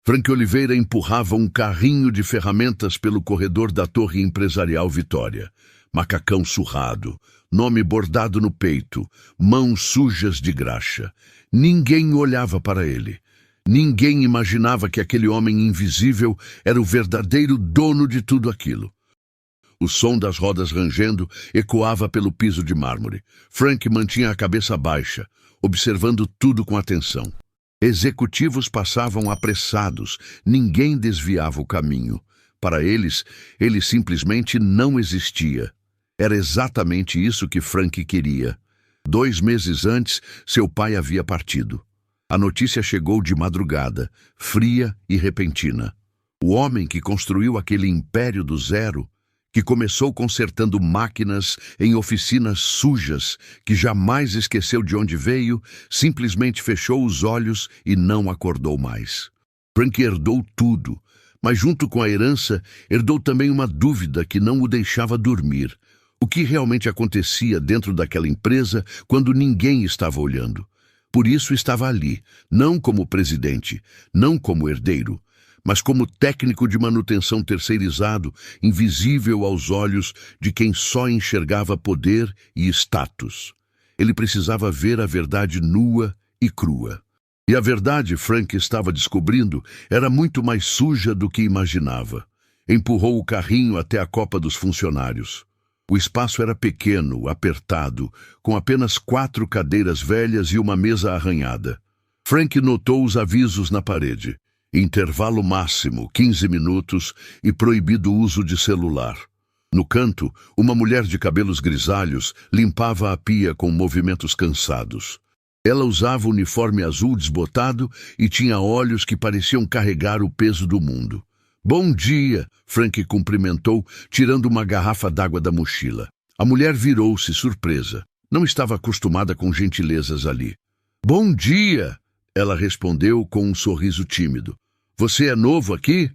Frank Oliveira empurrava um carrinho de ferramentas pelo corredor da Torre Empresarial Vitória. Macacão surrado, nome bordado no peito, mãos sujas de graxa. Ninguém olhava para ele. Ninguém imaginava que aquele homem invisível era o verdadeiro dono de tudo aquilo. O som das rodas rangendo ecoava pelo piso de mármore. Frank mantinha a cabeça baixa, observando tudo com atenção. Executivos passavam apressados, ninguém desviava o caminho. Para eles, ele simplesmente não existia. Era exatamente isso que Frank queria. 2 meses antes, seu pai havia partido. A notícia chegou de madrugada, fria e repentina. O homem que construiu aquele império do zero, que começou consertando máquinas em oficinas sujas, que jamais esqueceu de onde veio, simplesmente fechou os olhos e não acordou mais. Frank herdou tudo, mas junto com a herança, herdou também uma dúvida que não o deixava dormir. O que realmente acontecia dentro daquela empresa quando ninguém estava olhando? Por isso estava ali, não como presidente, não como herdeiro, mas como técnico de manutenção terceirizado, invisível aos olhos de quem só enxergava poder e status. Ele precisava ver a verdade nua e crua. E a verdade, Frank estava descobrindo, era muito mais suja do que imaginava. Empurrou o carrinho até a copa dos funcionários. O espaço era pequeno, apertado, com apenas 4 cadeiras velhas e uma mesa arranhada. Frank notou os avisos na parede. Intervalo máximo, 15 minutos, e proibido o uso de celular. No canto, uma mulher de cabelos grisalhos limpava a pia com movimentos cansados. Ela usava uniforme azul desbotado e tinha olhos que pareciam carregar o peso do mundo. "Bom dia", Frank cumprimentou, tirando uma garrafa d'água da mochila. A mulher virou-se, surpresa. Não estava acostumada com gentilezas ali. "Bom dia", ela respondeu com um sorriso tímido. "Você é novo aqui?"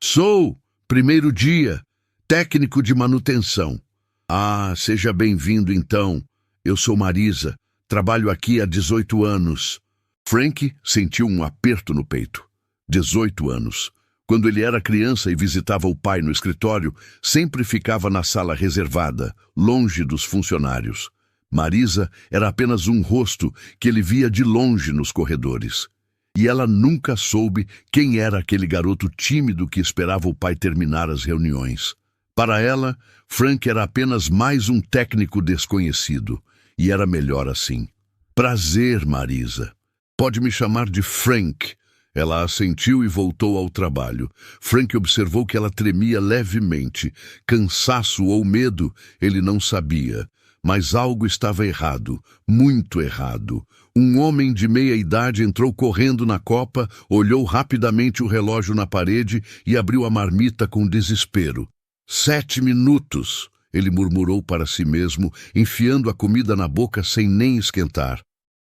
"Sou, primeiro dia, técnico de manutenção." "Ah, seja bem-vindo então. Eu sou Marisa, trabalho aqui há 18 anos. Frank sentiu um aperto no peito. 18 anos. Quando ele era criança e visitava o pai no escritório, sempre ficava na sala reservada, longe dos funcionários. Marisa era apenas um rosto que ele via de longe nos corredores. E ela nunca soube quem era aquele garoto tímido que esperava o pai terminar as reuniões. Para ela, Frank era apenas mais um técnico desconhecido, e era melhor assim. "Prazer, Marisa. Pode me chamar de Frank." Ela assentiu e voltou ao trabalho. Frank observou que ela tremia levemente. Cansaço ou medo, ele não sabia. Mas algo estava errado, muito errado. Um homem de meia idade entrou correndo na copa, olhou rapidamente o relógio na parede e abriu a marmita com desespero. 7 minutos, ele murmurou para si mesmo, enfiando a comida na boca sem nem esquentar.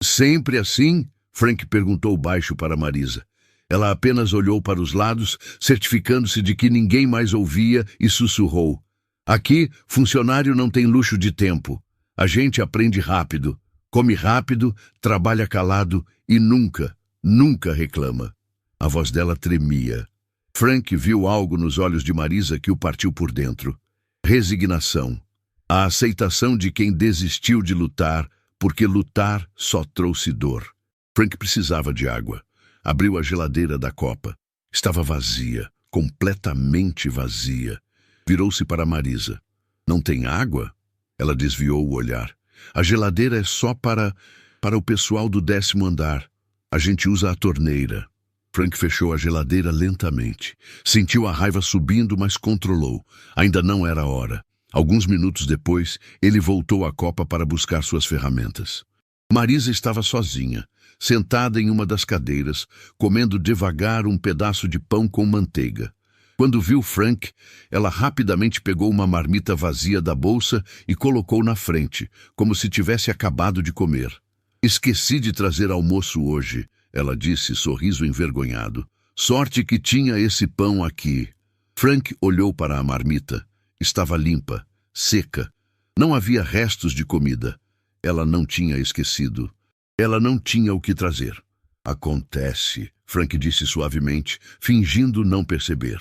"Sempre assim?" Frank perguntou baixo para Marisa. Ela apenas olhou para os lados, certificando-se de que ninguém mais ouvia, e sussurrou. "Aqui, funcionário não tem luxo de tempo. A gente aprende rápido, come rápido, trabalha calado e nunca, nunca reclama." A voz dela tremia. Frank viu algo nos olhos de Marisa que o partiu por dentro. Resignação. A aceitação de quem desistiu de lutar, porque lutar só trouxe dor. Frank precisava de água. Abriu a geladeira da copa. Estava vazia, completamente vazia. Virou-se para Marisa. "Não tem água?" Ela desviou o olhar. "A geladeira é só para o pessoal do 10º andar. A gente usa a torneira." Frank fechou a geladeira lentamente. Sentiu a raiva subindo, mas controlou. Ainda não era hora. Alguns minutos depois, ele voltou à copa para buscar suas ferramentas. Marisa estava sozinha, sentada em uma das cadeiras, comendo devagar um pedaço de pão com manteiga. Quando viu Frank, ela rapidamente pegou uma marmita vazia da bolsa e colocou na frente, como se tivesse acabado de comer. "Esqueci de trazer almoço hoje", ela disse, sorriso envergonhado. "Sorte que tinha esse pão aqui." Frank olhou para a marmita. Estava limpa, seca. Não havia restos de comida. Ela não tinha esquecido. Ela não tinha o que trazer. "Acontece", Frank disse suavemente, fingindo não perceber.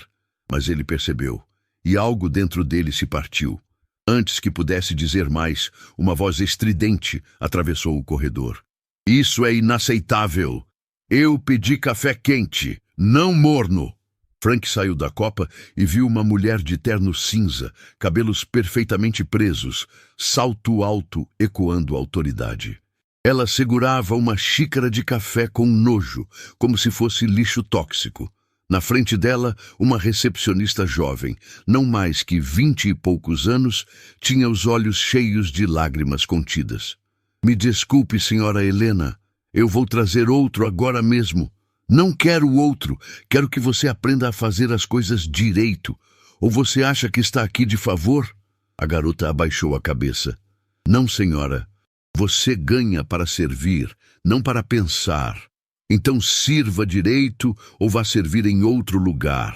Mas ele percebeu, e algo dentro dele se partiu. Antes que pudesse dizer mais, uma voz estridente atravessou o corredor. Isso é inaceitável! Eu pedi café quente, não morno! Frank saiu da copa e viu uma mulher de terno cinza, cabelos perfeitamente presos, salto alto ecoando autoridade. Ela segurava uma xícara de café com nojo, como se fosse lixo tóxico. Na frente dela, uma recepcionista jovem, não mais que 20 e poucos anos, tinha os olhos cheios de lágrimas contidas. Me desculpe, senhora Helena, eu vou trazer outro agora mesmo. Não quero outro, quero que você aprenda a fazer as coisas direito. Ou você acha que está aqui de favor? A garota abaixou a cabeça. Não, senhora. Você ganha para servir, não para pensar. Então sirva direito ou vá servir em outro lugar.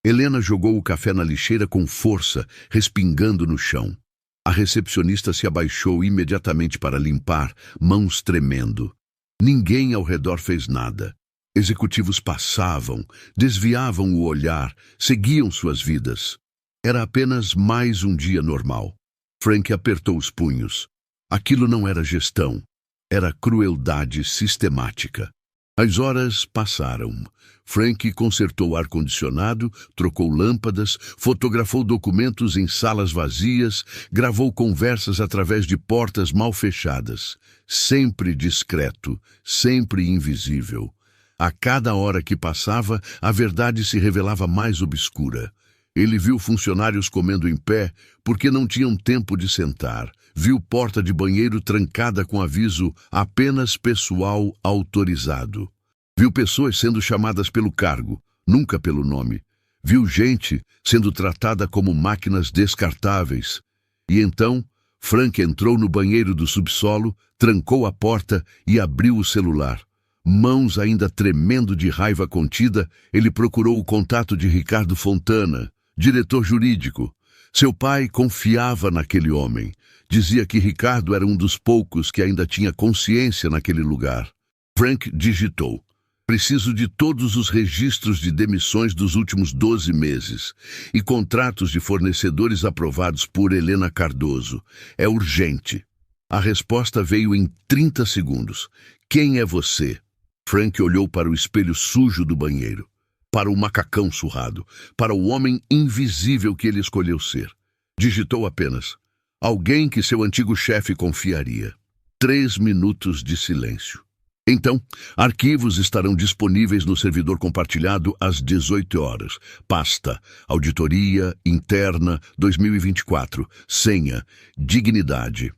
Helena jogou o café na lixeira com força, respingando no chão. A recepcionista se abaixou imediatamente para limpar, mãos tremendo. Ninguém ao redor fez nada. Executivos passavam, desviavam o olhar, seguiam suas vidas. Era apenas mais um dia normal. Frank apertou os punhos. Aquilo não era gestão, era crueldade sistemática. As horas passaram. Frank consertou o ar-condicionado, trocou lâmpadas, fotografou documentos em salas vazias, gravou conversas através de portas mal fechadas. Sempre discreto, sempre invisível. A cada hora que passava, a verdade se revelava mais obscura. Ele viu funcionários comendo em pé porque não tinham tempo de sentar. Viu porta de banheiro trancada com aviso apenas pessoal autorizado. Viu pessoas sendo chamadas pelo cargo, nunca pelo nome. Viu gente sendo tratada como máquinas descartáveis. E então, Frank entrou no banheiro do subsolo, trancou a porta e abriu o celular. Mãos ainda tremendo de raiva contida, ele procurou o contato de Ricardo Fontana, diretor jurídico. Seu pai confiava naquele homem. Dizia que Ricardo era um dos poucos que ainda tinha consciência naquele lugar. Frank digitou. Preciso de todos os registros de demissões dos últimos 12 meses e contratos de fornecedores aprovados por Helena Cardoso. É urgente. A resposta veio em 30 segundos. Quem é você? Frank olhou para o espelho sujo do banheiro, para o macacão surrado, para o homem invisível que ele escolheu ser. Digitou apenas. Alguém que seu antigo chefe confiaria. 3 minutos de silêncio. Então, arquivos estarão disponíveis no servidor compartilhado às 18 horas. Pasta, auditoria, interna, 2024. Senha, dignidade.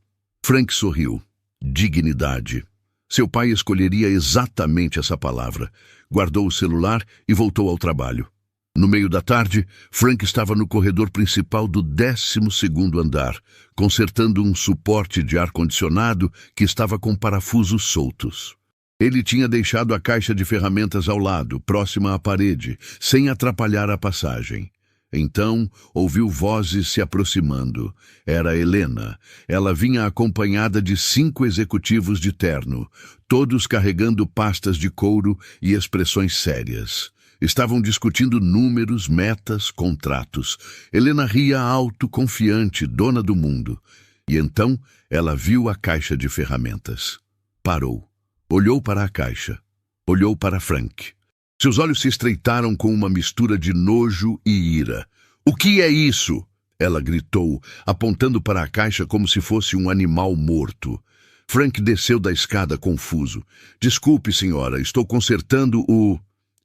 Frank sorriu. Dignidade. Seu pai escolheria exatamente essa palavra. Guardou o celular e voltou ao trabalho. No meio da tarde, Frank estava no corredor principal do 12º andar, consertando um suporte de ar-condicionado que estava com parafusos soltos. Ele tinha deixado a caixa de ferramentas ao lado, próxima à parede, sem atrapalhar a passagem. Então, ouviu vozes se aproximando. Era Helena. Ela vinha acompanhada de 5 executivos de terno, todos carregando pastas de couro e expressões sérias. Estavam discutindo números, metas, contratos. Helena ria alto, confiante, dona do mundo. E então ela viu a caixa de ferramentas. Parou. Olhou para a caixa. Olhou para Frank. Seus olhos se estreitaram com uma mistura de nojo e ira. "O que é isso?" ela gritou, apontando para a caixa como se fosse um animal morto. Frank desceu da escada confuso. "Desculpe, senhora, estou consertando o..."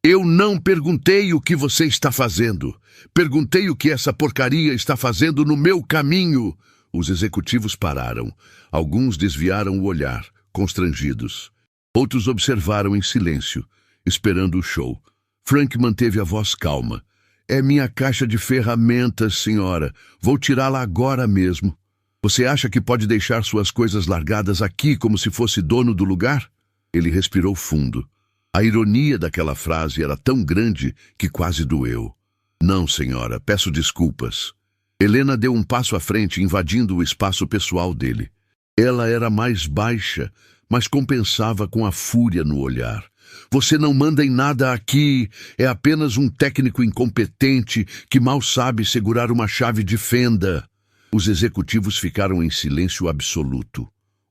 "Eu não perguntei o que você está fazendo. Perguntei o que essa porcaria está fazendo no meu caminho." Os executivos pararam. Alguns desviaram o olhar, constrangidos. Outros observaram em silêncio, esperando o show. Frank manteve a voz calma. "É minha caixa de ferramentas, senhora. Vou tirá-la agora mesmo. Você acha que pode deixar suas coisas largadas aqui como se fosse dono do lugar?" Ele respirou fundo. A ironia daquela frase era tão grande que quase doeu. "Não, senhora, peço desculpas." Helena deu um passo à frente, invadindo o espaço pessoal dele. Ela era mais baixa, mas compensava com a fúria no olhar. Você não manda em nada aqui, é apenas um técnico incompetente que mal sabe segurar uma chave de fenda. Os executivos ficaram em silêncio absoluto.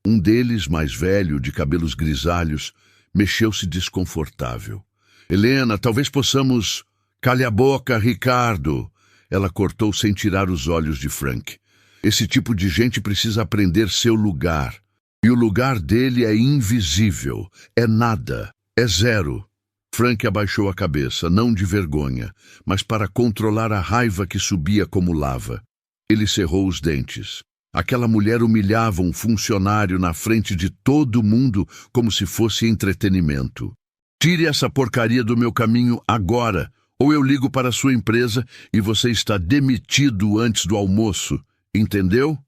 Um deles, mais velho, de cabelos grisalhos, mexeu-se desconfortável. Helena, talvez possamos... Cale a boca, Ricardo. Ela cortou sem tirar os olhos de Frank. Esse tipo de gente precisa aprender seu lugar. E o lugar dele é invisível. É nada. É zero. Frank abaixou a cabeça, não de vergonha, mas para controlar a raiva que subia como lava. Ele cerrou os dentes. Aquela mulher humilhava um funcionário na frente de todo mundo como se fosse entretenimento. Tire essa porcaria do meu caminho agora, ou eu ligo para a sua empresa e você está demitido antes do almoço. Entendeu?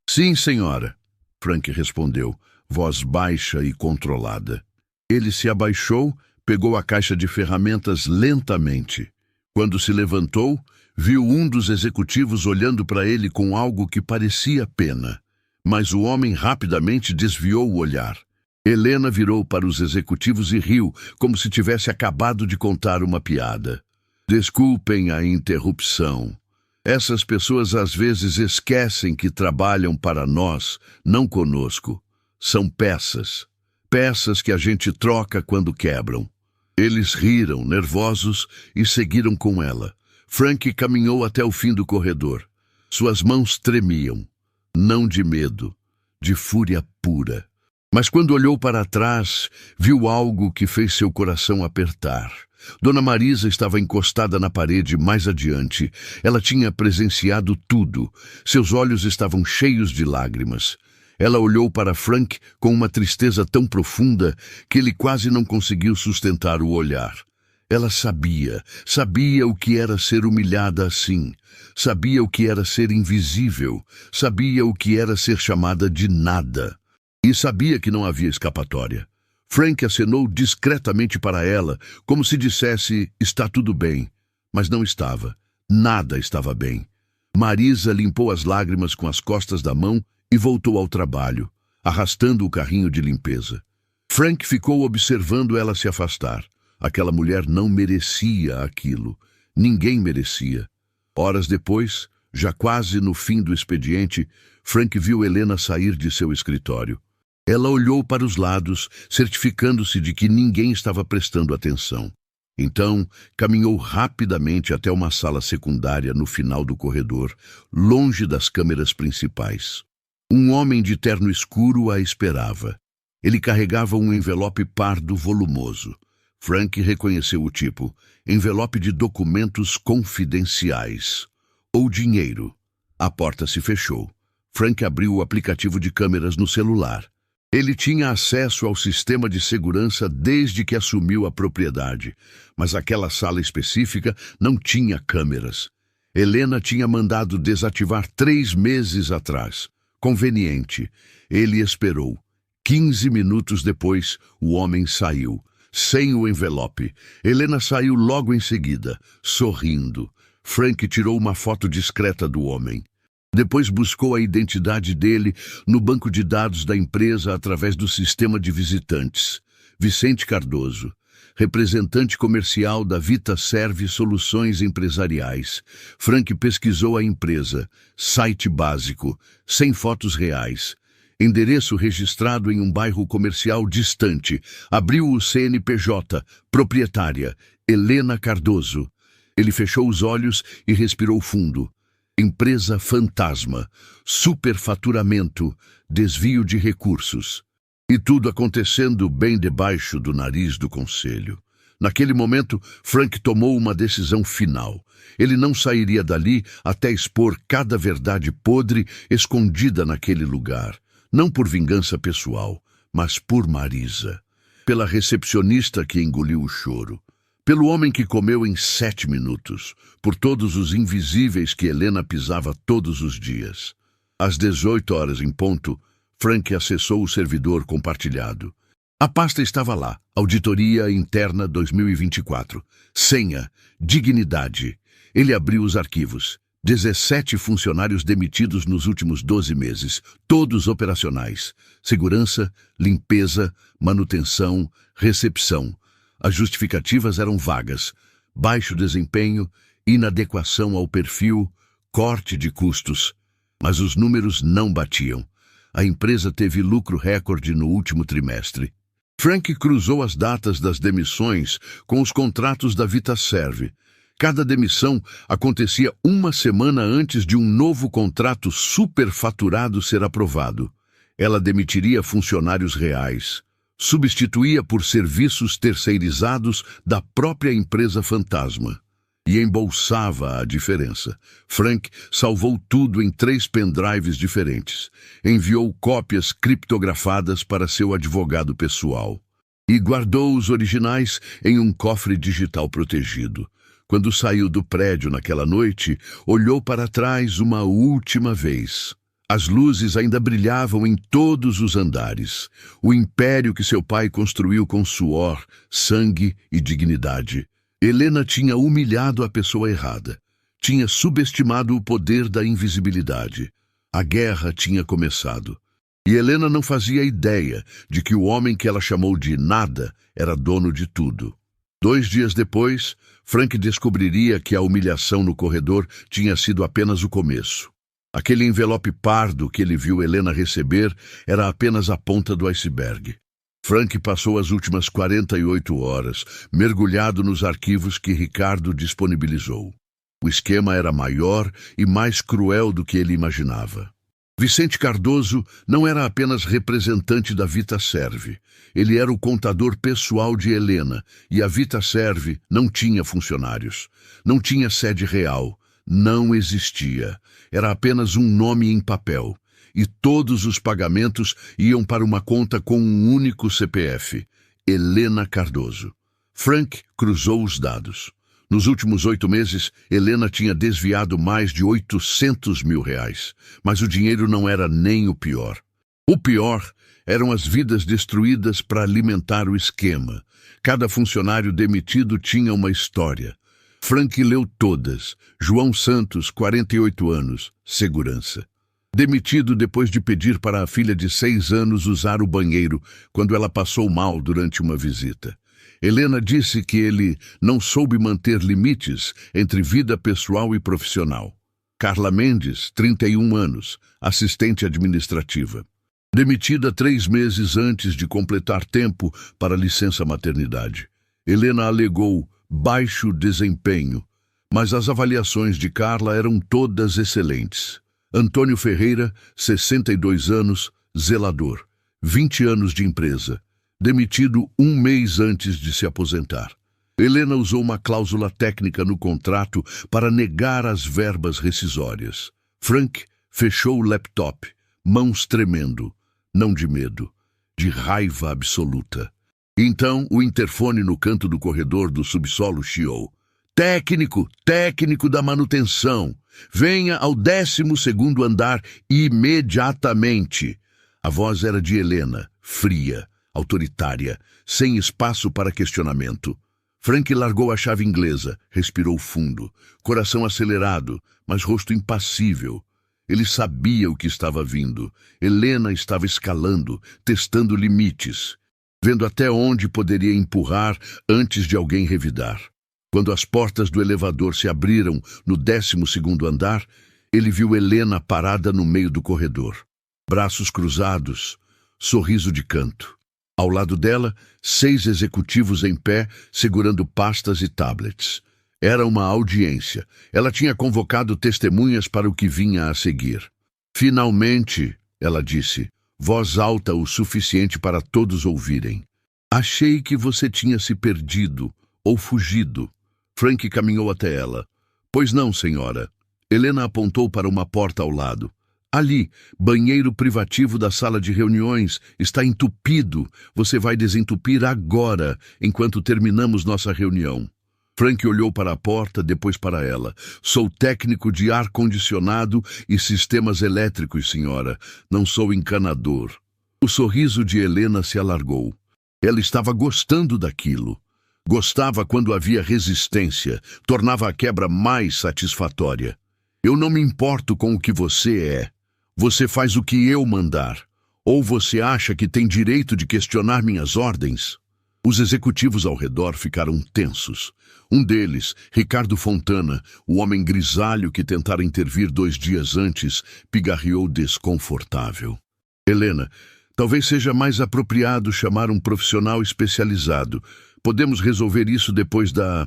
Sim, senhora, Frank respondeu, voz baixa e controlada. Ele se abaixou, pegou a caixa de ferramentas lentamente. Quando se levantou, viu um dos executivos olhando para ele com algo que parecia pena. Mas o homem rapidamente desviou o olhar. Helena virou para os executivos e riu, como se tivesse acabado de contar uma piada. Desculpem a interrupção. Essas pessoas às vezes esquecem que trabalham para nós, não conosco. São peças. Peças que a gente troca quando quebram. Eles riram, nervosos, e seguiram com ela. Frank caminhou até o fim do corredor. Suas mãos tremiam. Não de medo, de fúria pura. Mas quando olhou para trás, viu algo que fez seu coração apertar. Dona Marisa estava encostada na parede mais adiante. Ela tinha presenciado tudo. Seus olhos estavam cheios de lágrimas. Ela olhou para Frank com uma tristeza tão profunda que ele quase não conseguiu sustentar o olhar. Ela sabia o que era ser humilhada assim. Sabia o que era ser invisível. Sabia o que era ser chamada de nada. E sabia que não havia escapatória. Frank acenou discretamente para ela, como se dissesse, está tudo bem. Mas não estava. Nada estava bem. Marisa limpou as lágrimas com as costas da mão e voltou ao trabalho, arrastando o carrinho de limpeza. Frank ficou observando ela se afastar. Aquela mulher não merecia aquilo. Ninguém merecia. Horas depois, já quase no fim do expediente, Frank viu Helena sair de seu escritório. Ela olhou para os lados, certificando-se de que ninguém estava prestando atenção. Então, caminhou rapidamente até uma sala secundária no final do corredor, longe das câmeras principais. Um homem de terno escuro a esperava. Ele carregava um envelope pardo volumoso. Frank reconheceu o tipo. Envelope de documentos confidenciais. Ou dinheiro. A porta se fechou. Frank abriu o aplicativo de câmeras no celular. Ele tinha acesso ao sistema de segurança desde que assumiu a propriedade, mas aquela sala específica não tinha câmeras. Helena tinha mandado desativar 3 meses atrás. Conveniente. Ele esperou. 15 minutos depois, o homem saiu, sem o envelope. Helena saiu logo em seguida, sorrindo. Frank tirou uma foto discreta do homem. Depois buscou a identidade dele no banco de dados da empresa através do sistema de visitantes. Vicente Cardoso, representante comercial da VitaServe Soluções Empresariais. Frank pesquisou a empresa, site básico, sem fotos reais. Endereço registrado em um bairro comercial distante. Abriu o CNPJ, proprietária, Helena Cardoso. Ele fechou os olhos e respirou fundo. Empresa fantasma, superfaturamento, desvio de recursos. E tudo acontecendo bem debaixo do nariz do conselho. Naquele momento, Frank tomou uma decisão final. Ele não sairia dali até expor cada verdade podre escondida naquele lugar. Não por vingança pessoal, mas por Marisa. Pela recepcionista que engoliu o choro. Pelo homem que comeu em 7 minutos, por todos os invisíveis que Helena pisava todos os dias. Às 18 horas em ponto, Frank acessou o servidor compartilhado. A pasta estava lá, Auditoria Interna 2024. Senha, dignidade. Ele abriu os arquivos. 17 funcionários demitidos nos últimos 12 meses, todos operacionais. Segurança, limpeza, manutenção, recepção. As justificativas eram vagas: baixo desempenho, inadequação ao perfil, corte de custos. Mas os números não batiam. A empresa teve lucro recorde no último trimestre. Frank cruzou as datas das demissões com os contratos da VitaServe. Cada demissão acontecia uma semana antes de um novo contrato superfaturado ser aprovado. Ela demitiria funcionários reais, substituía por serviços terceirizados da própria empresa fantasma e embolsava a diferença. Frank salvou tudo em 3 pendrives diferentes, enviou cópias criptografadas para seu advogado pessoal e guardou os originais em um cofre digital protegido. Quando saiu do prédio naquela noite, olhou para trás uma última vez. As luzes ainda brilhavam em todos os andares. O império que seu pai construiu com suor, sangue e dignidade. Helena tinha humilhado a pessoa errada. Tinha subestimado o poder da invisibilidade. A guerra tinha começado. E Helena não fazia ideia de que o homem que ela chamou de nada era dono de tudo. 2 dias depois, Frank descobriria que a humilhação no corredor tinha sido apenas o começo. Aquele envelope pardo que ele viu Helena receber era apenas a ponta do iceberg. Frank passou as últimas 48 horas mergulhado nos arquivos que Ricardo disponibilizou. O esquema era maior e mais cruel do que ele imaginava. Vicente Cardoso não era apenas representante da VitaServe. Ele era o contador pessoal de Helena, e a VitaServe não tinha funcionários. Não tinha sede real. Não existia. Era apenas um nome em papel. E todos os pagamentos iam para uma conta com um único CPF: Helena Cardoso. Frank cruzou os dados. Nos últimos 8 meses, Helena tinha desviado mais de R$800 mil. Mas o dinheiro não era nem o pior. O pior eram as vidas destruídas para alimentar o esquema. Cada funcionário demitido tinha uma história. Frank leu todas. João Santos, 48 anos, segurança. Demitido depois de pedir para a filha de 6 anos usar o banheiro quando ela passou mal durante uma visita. Helena disse que ele não soube manter limites entre vida pessoal e profissional. Carla Mendes, 31 anos, assistente administrativa. Demitida 3 meses antes de completar tempo para licença maternidade. Helena alegou baixo desempenho, mas as avaliações de Carla eram todas excelentes. Antônio Ferreira, 62 anos, zelador, 20 anos de empresa, demitido 1 mês antes de se aposentar. Helena usou uma cláusula técnica no contrato para negar as verbas rescisórias. Frank fechou o laptop, mãos tremendo, não de medo, de raiva absoluta. Então, o interfone no canto do corredor do subsolo chiou. Técnico da manutenção. Venha ao 12º andar imediatamente. A voz era de Helena, fria, autoritária, sem espaço para questionamento. Frank largou a chave inglesa, respirou fundo, coração acelerado, mas rosto impassível. Ele sabia o que estava vindo. Helena estava escalando, testando limites, vendo até onde poderia empurrar antes de alguém revidar. Quando as portas do elevador se abriram no 12º andar, ele viu Helena parada no meio do corredor. Braços cruzados, sorriso de canto. Ao lado dela, 6 executivos em pé, segurando pastas e tablets. Era uma audiência. Ela tinha convocado testemunhas para o que vinha a seguir. Finalmente, ela disse, voz alta o suficiente para todos ouvirem. Achei que você tinha se perdido ou fugido. Frank caminhou até ela. Pois não, senhora. Helena apontou para uma porta ao lado. Ali, banheiro privativo da sala de reuniões, está entupido. Você vai desentupir agora, enquanto terminamos nossa reunião. Frank olhou para a porta, depois para ela. Sou técnico de ar-condicionado e sistemas elétricos, senhora. Não sou encanador. O sorriso de Helena se alargou. Ela estava gostando daquilo. Gostava quando havia resistência, tornava a quebra mais satisfatória. Eu não me importo com o que você é. Você faz o que eu mandar. Ou você acha que tem direito de questionar minhas ordens? Os executivos ao redor ficaram tensos. Um deles, Ricardo Fontana, o homem grisalho que tentara intervir 2 dias antes, pigarreou desconfortável. Helena, talvez seja mais apropriado chamar um profissional especializado. Podemos resolver isso depois da...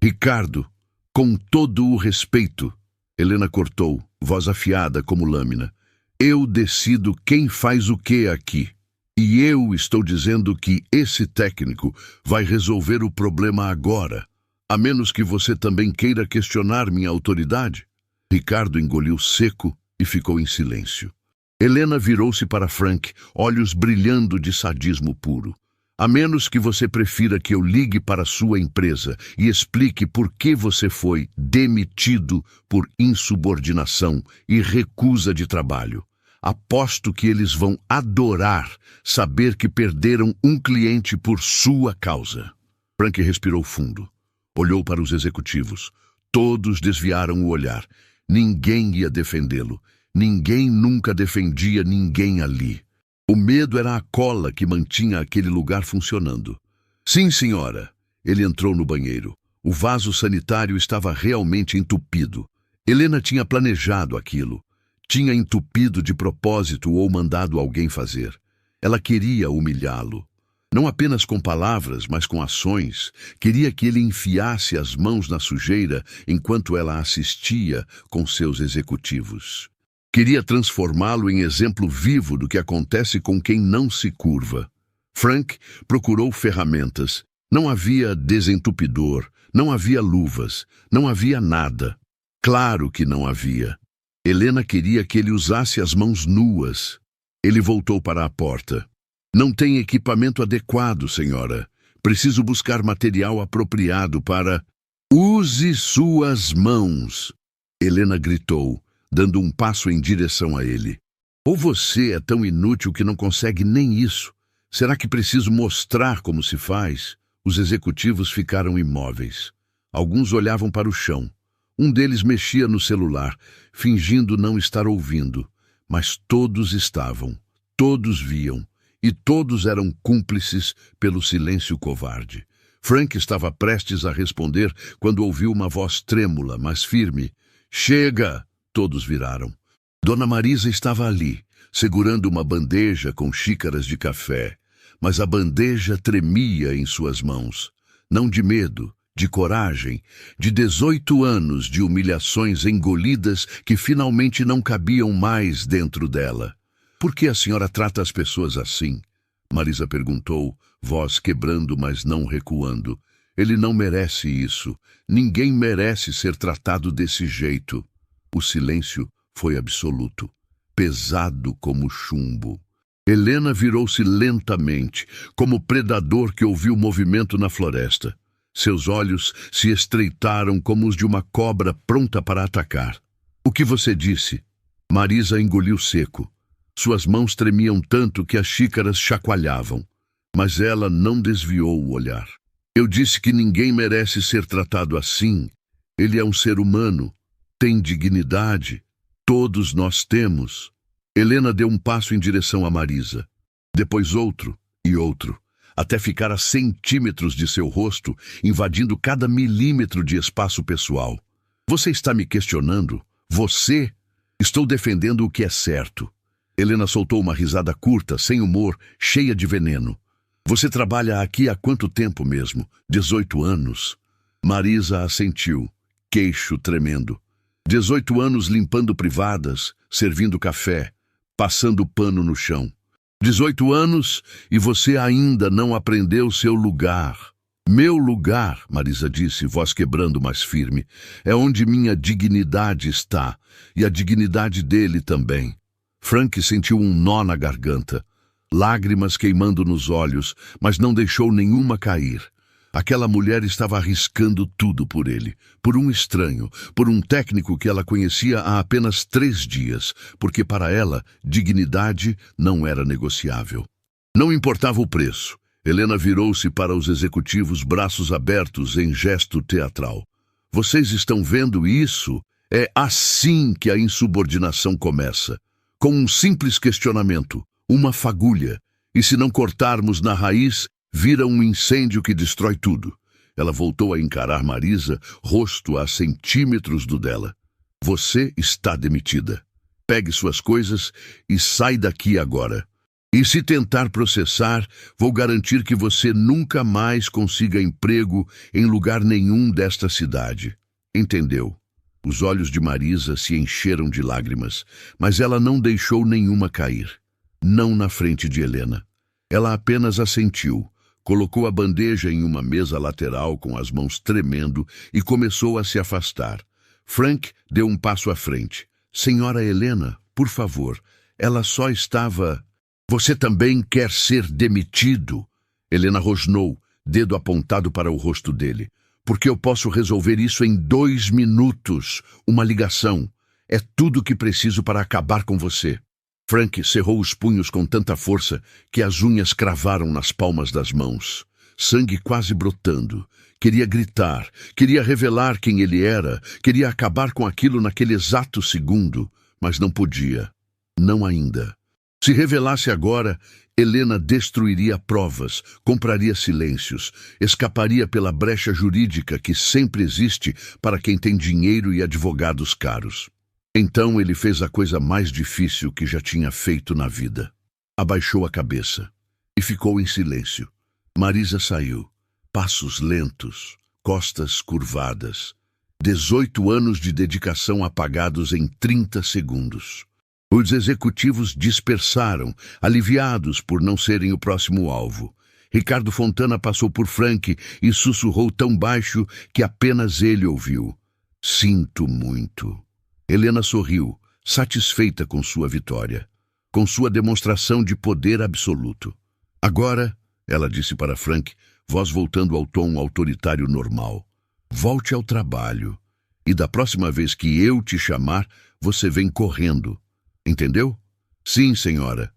Ricardo, com todo o respeito. Helena cortou, voz afiada como lâmina. Eu decido quem faz o que aqui. E eu estou dizendo que esse técnico vai resolver o problema agora, a menos que você também queira questionar minha autoridade. Ricardo engoliu seco e ficou em silêncio. Helena virou-se para Frank, olhos brilhando de sadismo puro. A menos que você prefira que eu ligue para sua empresa e explique por que você foi demitido por insubordinação e recusa de trabalho. Aposto que eles vão adorar saber que perderam um cliente por sua causa. Frank respirou fundo. Olhou para os executivos. Todos desviaram o olhar. Ninguém ia defendê-lo. Ninguém nunca defendia ninguém ali. O medo era a cola que mantinha aquele lugar funcionando. Sim, senhora. Ele entrou no banheiro. O vaso sanitário estava realmente entupido. Helena tinha planejado aquilo. Tinha entupido de propósito ou mandado alguém fazer. Ela queria humilhá-lo. Não apenas com palavras, mas com ações. Queria que ele enfiasse as mãos na sujeira enquanto ela assistia com seus executivos. Queria transformá-lo em exemplo vivo do que acontece com quem não se curva. Frank procurou ferramentas. Não havia desentupidor, não havia luvas, não havia nada. Claro que não havia. Helena queria que ele usasse as mãos nuas. Ele voltou para a porta. Não tem equipamento adequado, senhora. Preciso buscar material apropriado para... Use suas mãos! Helena gritou, dando um passo em direção a ele. Ou você é tão inútil que não consegue nem isso? Será que preciso mostrar como se faz? Os executivos ficaram imóveis. Alguns olhavam para o chão. Um deles mexia no celular, fingindo não estar ouvindo. Mas todos estavam, todos viam, e todos eram cúmplices pelo silêncio covarde. Frank estava prestes a responder quando ouviu uma voz trêmula, mas firme. Chega! Todos viraram. Dona Marisa estava ali, segurando uma bandeja com xícaras de café, mas a bandeja tremia em suas mãos. Não de medo, de coragem, de 18 anos de humilhações engolidas que finalmente não cabiam mais dentro dela. Por que a senhora trata as pessoas assim? Marisa perguntou, voz quebrando, mas não recuando. Ele não merece isso. Ninguém merece ser tratado desse jeito. O silêncio foi absoluto, pesado como chumbo. Helena virou-se lentamente, como predador que ouviu movimento na floresta. Seus olhos se estreitaram como os de uma cobra pronta para atacar. O que você disse? Marisa engoliu seco. Suas mãos tremiam tanto que as xícaras chacoalhavam. Mas ela não desviou o olhar. Eu disse que ninguém merece ser tratado assim. Ele é um ser humano. Tem dignidade. Todos nós temos. Helena deu um passo em direção a Marisa. Depois outro e outro, até ficar a centímetros de seu rosto, invadindo cada milímetro de espaço pessoal. Você está me questionando? Você? Estou defendendo o que é certo. Helena soltou uma risada curta, sem humor, cheia de veneno. Você trabalha aqui há quanto tempo mesmo? 18 anos. Marisa assentiu, queixo tremendo. 18 anos limpando privadas, servindo café, passando pano no chão. 18 anos e você ainda não aprendeu seu lugar. Meu lugar, Marisa disse, voz quebrando mais firme, é onde minha dignidade está, e a dignidade dele também. Frank sentiu um nó na garganta, lágrimas queimando nos olhos, mas não deixou nenhuma cair. Aquela mulher estava arriscando tudo por ele, por um estranho, por um técnico que ela conhecia há apenas 3 dias, porque para ela, dignidade não era negociável. Não importava o preço. Helena virou-se para os executivos, braços abertos em gesto teatral. Vocês estão vendo isso? É assim que a insubordinação começa. Com um simples questionamento, uma fagulha. E se não cortarmos na raiz, Vira um incêndio que destrói tudo. Ela voltou a encarar Marisa, rosto a centímetros do dela. Você está demitida. Pegue suas coisas e sai daqui agora. E se tentar processar, vou garantir que você nunca mais consiga emprego em lugar nenhum desta cidade. Entendeu? Os olhos de Marisa se encheram de lágrimas, mas ela não deixou nenhuma cair. Não na frente de Helena. Ela apenas assentiu, colocou a bandeja em uma mesa lateral com as mãos tremendo e começou a se afastar. Frank deu um passo à frente. Senhora Helena, por favor, ela só estava... Você também quer ser demitido? Helena rosnou, dedo apontado para o rosto dele. Porque eu posso resolver isso em 2 minutos. Uma ligação. É tudo o que preciso para acabar com você. Frank cerrou os punhos com tanta força que as unhas cravaram nas palmas das mãos. Sangue quase brotando. Queria gritar, queria revelar quem ele era, queria acabar com aquilo naquele exato segundo, mas não podia. Não ainda. Se revelasse agora, Helena destruiria provas, compraria silêncios, escaparia pela brecha jurídica que sempre existe para quem tem dinheiro e advogados caros. Então ele fez a coisa mais difícil que já tinha feito na vida. Abaixou a cabeça e ficou em silêncio. Marisa saiu. Passos lentos, costas curvadas. 18 anos de dedicação apagados em 30 segundos. Os executivos dispersaram, aliviados por não serem o próximo alvo. Ricardo Fontana passou por Frank e sussurrou tão baixo que apenas ele ouviu. Sinto muito. Helena sorriu, satisfeita com sua vitória, com sua demonstração de poder absoluto. Agora, ela disse para Frank, voz voltando ao tom autoritário normal, volte ao trabalho. E da próxima vez que eu te chamar, você vem correndo. Entendeu? Sim, senhora.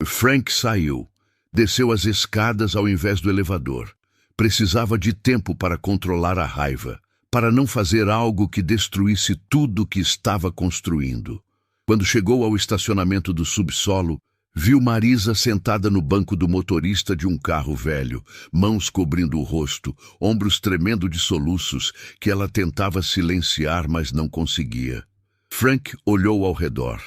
Frank saiu. Desceu as escadas ao invés do elevador. Precisava de tempo para controlar a raiva, para não fazer algo que destruísse tudo que estava construindo. Quando chegou ao estacionamento do subsolo, viu Marisa sentada no banco do motorista de um carro velho, mãos cobrindo o rosto, ombros tremendo de soluços, que ela tentava silenciar, mas não conseguia. Frank olhou ao redor.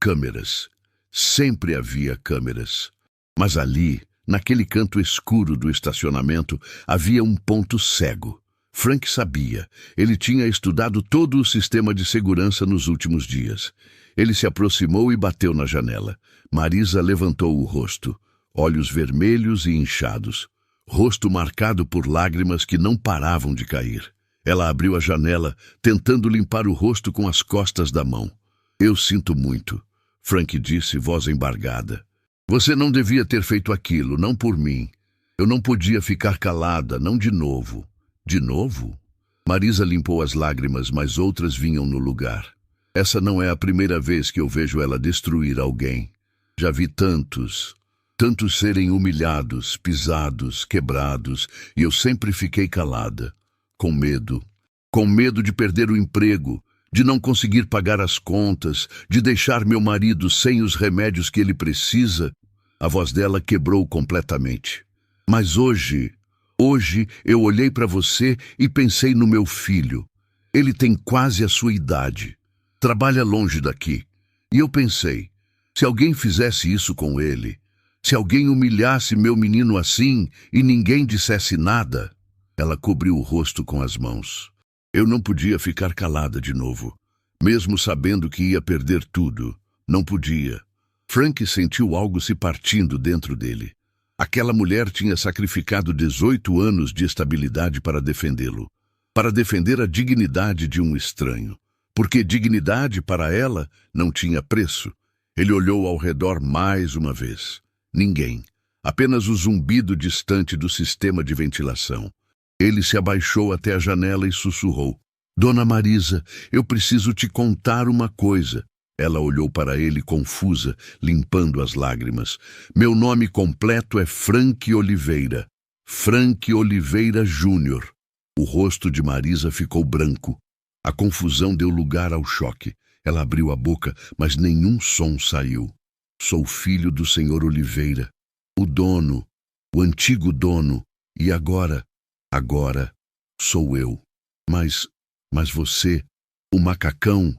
Câmeras. Sempre havia câmeras. Mas ali, naquele canto escuro do estacionamento, havia um ponto cego. Frank sabia. Ele tinha estudado todo o sistema de segurança nos últimos dias. Ele se aproximou e bateu na janela. Marisa levantou o rosto. Olhos vermelhos e inchados. Rosto marcado por lágrimas que não paravam de cair. Ela abriu a janela, tentando limpar o rosto com as costas da mão. Eu sinto muito. Frank disse, voz embargada. Você não devia ter feito aquilo, não por mim. Eu não podia ficar calada, não de novo. De novo? Marisa limpou as lágrimas, mas outras vinham no lugar. Essa não é a primeira vez que eu vejo ela destruir alguém. Já vi tantos serem humilhados, pisados, quebrados, e eu sempre fiquei calada, com medo. Com medo de perder o emprego, de não conseguir pagar as contas, de deixar meu marido sem os remédios que ele precisa. A voz dela quebrou completamente. Mas hoje eu olhei para você e pensei no meu filho. Ele tem quase a sua idade. Trabalha longe daqui. E eu pensei, se alguém fizesse isso com ele, se alguém humilhasse meu menino assim e ninguém dissesse nada... Ela cobriu o rosto com as mãos. Eu não podia ficar calada de novo, mesmo sabendo que ia perder tudo. Não podia. Frank sentiu algo se partindo dentro dele. Aquela mulher tinha sacrificado 18 anos de estabilidade para defendê-lo, para defender a dignidade de um estranho. Porque dignidade para ela não tinha preço. Ele olhou ao redor mais uma vez. Ninguém. Apenas o zumbido distante do sistema de ventilação. Ele se abaixou até a janela e sussurrou. Dona Marisa, eu preciso te contar uma coisa. Ela olhou para ele confusa, limpando as lágrimas. Meu nome completo é Frank Oliveira. Frank Oliveira Júnior. O rosto de Marisa ficou branco. A confusão deu lugar ao choque. Ela abriu a boca, mas nenhum som saiu. Sou filho do senhor Oliveira, o dono. o antigo dono, e agora sou eu. Mas você, o macacão,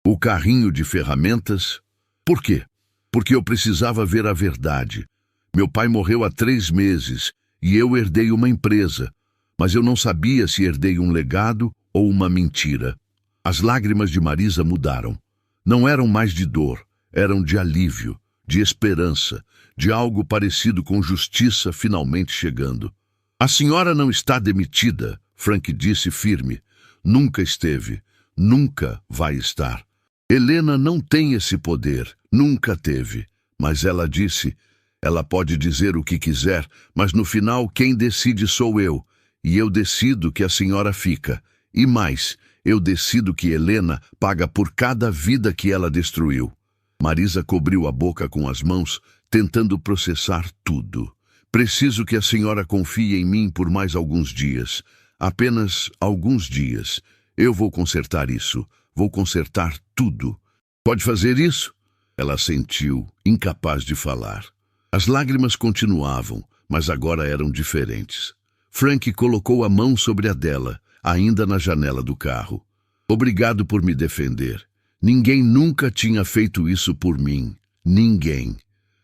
o carrinho de ferramentas? Por quê? Porque eu precisava ver a verdade. Meu pai morreu há 3 meses e eu herdei uma empresa, mas eu não sabia se herdei um legado ou uma mentira. As lágrimas de Marisa mudaram. Não eram mais de dor, eram de alívio, de esperança, de algo parecido com justiça finalmente chegando. A senhora não está demitida, Frank disse firme. Nunca esteve, nunca vai estar. Helena não tem esse poder, nunca teve. Mas ela disse, ela pode dizer o que quiser, mas no final quem decide sou eu. E eu decido que a senhora fica. E mais, eu decido que Helena paga por cada vida que ela destruiu. Marisa cobriu a boca com as mãos, tentando processar tudo. Preciso que a senhora confie em mim por mais alguns dias. Apenas alguns dias. Eu vou consertar isso. Vou consertar tudo. Pode fazer isso? Ela assentiu, incapaz de falar. As lágrimas continuavam, mas agora eram diferentes. Frank colocou a mão sobre a dela, ainda na janela do carro. Obrigado por me defender. Ninguém nunca tinha feito isso por mim. Ninguém.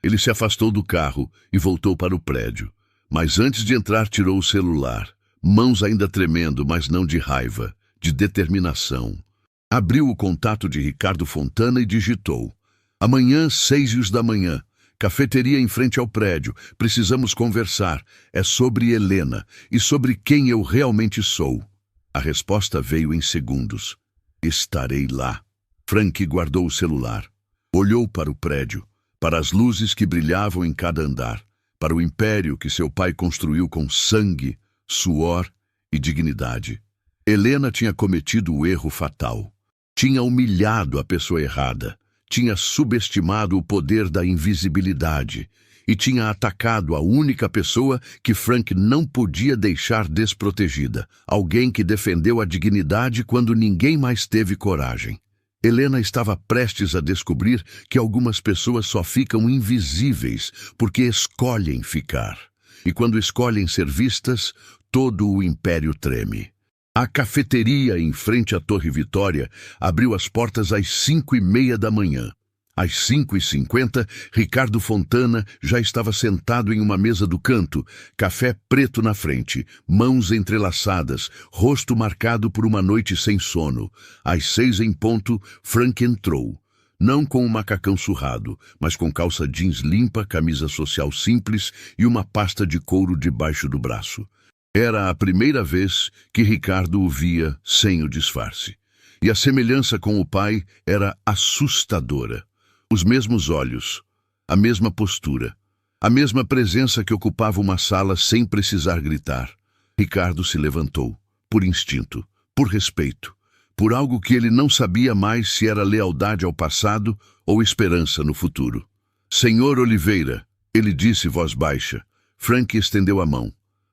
Ele se afastou do carro e voltou para o prédio. Mas antes de entrar, tirou o celular. Mãos ainda tremendo, mas não de raiva, de determinação. Abriu o contato de Ricardo Fontana e digitou. Amanhã, 6 da manhã. Cafeteria em frente ao prédio. Precisamos conversar. É sobre Helena e sobre quem eu realmente sou. A resposta veio em segundos. Estarei lá. Frank guardou o celular. Olhou para o prédio, para as luzes que brilhavam em cada andar, para o império que seu pai construiu com sangue, suor e dignidade. Helena tinha cometido o erro fatal. Tinha humilhado a pessoa errada. Tinha subestimado o poder da invisibilidade e tinha atacado a única pessoa que Frank não podia deixar desprotegida, alguém que defendeu a dignidade quando ninguém mais teve coragem. Helena estava prestes a descobrir que algumas pessoas só ficam invisíveis porque escolhem ficar. E quando escolhem ser vistas, todo o império treme. A cafeteria em frente à Torre Vitória abriu as portas às 5:30 da manhã. Às 5:50, Ricardo Fontana já estava sentado em uma mesa do canto, café preto na frente, mãos entrelaçadas, rosto marcado por uma noite sem sono. Às 6 em ponto, Frank entrou. Não com um macacão surrado, mas com calça jeans limpa, camisa social simples e uma pasta de couro debaixo do braço. Era a primeira vez que Ricardo o via sem o disfarce. E a semelhança com o pai era assustadora. Os mesmos olhos, a mesma postura, a mesma presença que ocupava uma sala sem precisar gritar. Ricardo se levantou, por instinto, por respeito, por algo que ele não sabia mais se era lealdade ao passado ou esperança no futuro. Senhor Oliveira, ele disse voz baixa. Frank estendeu a mão.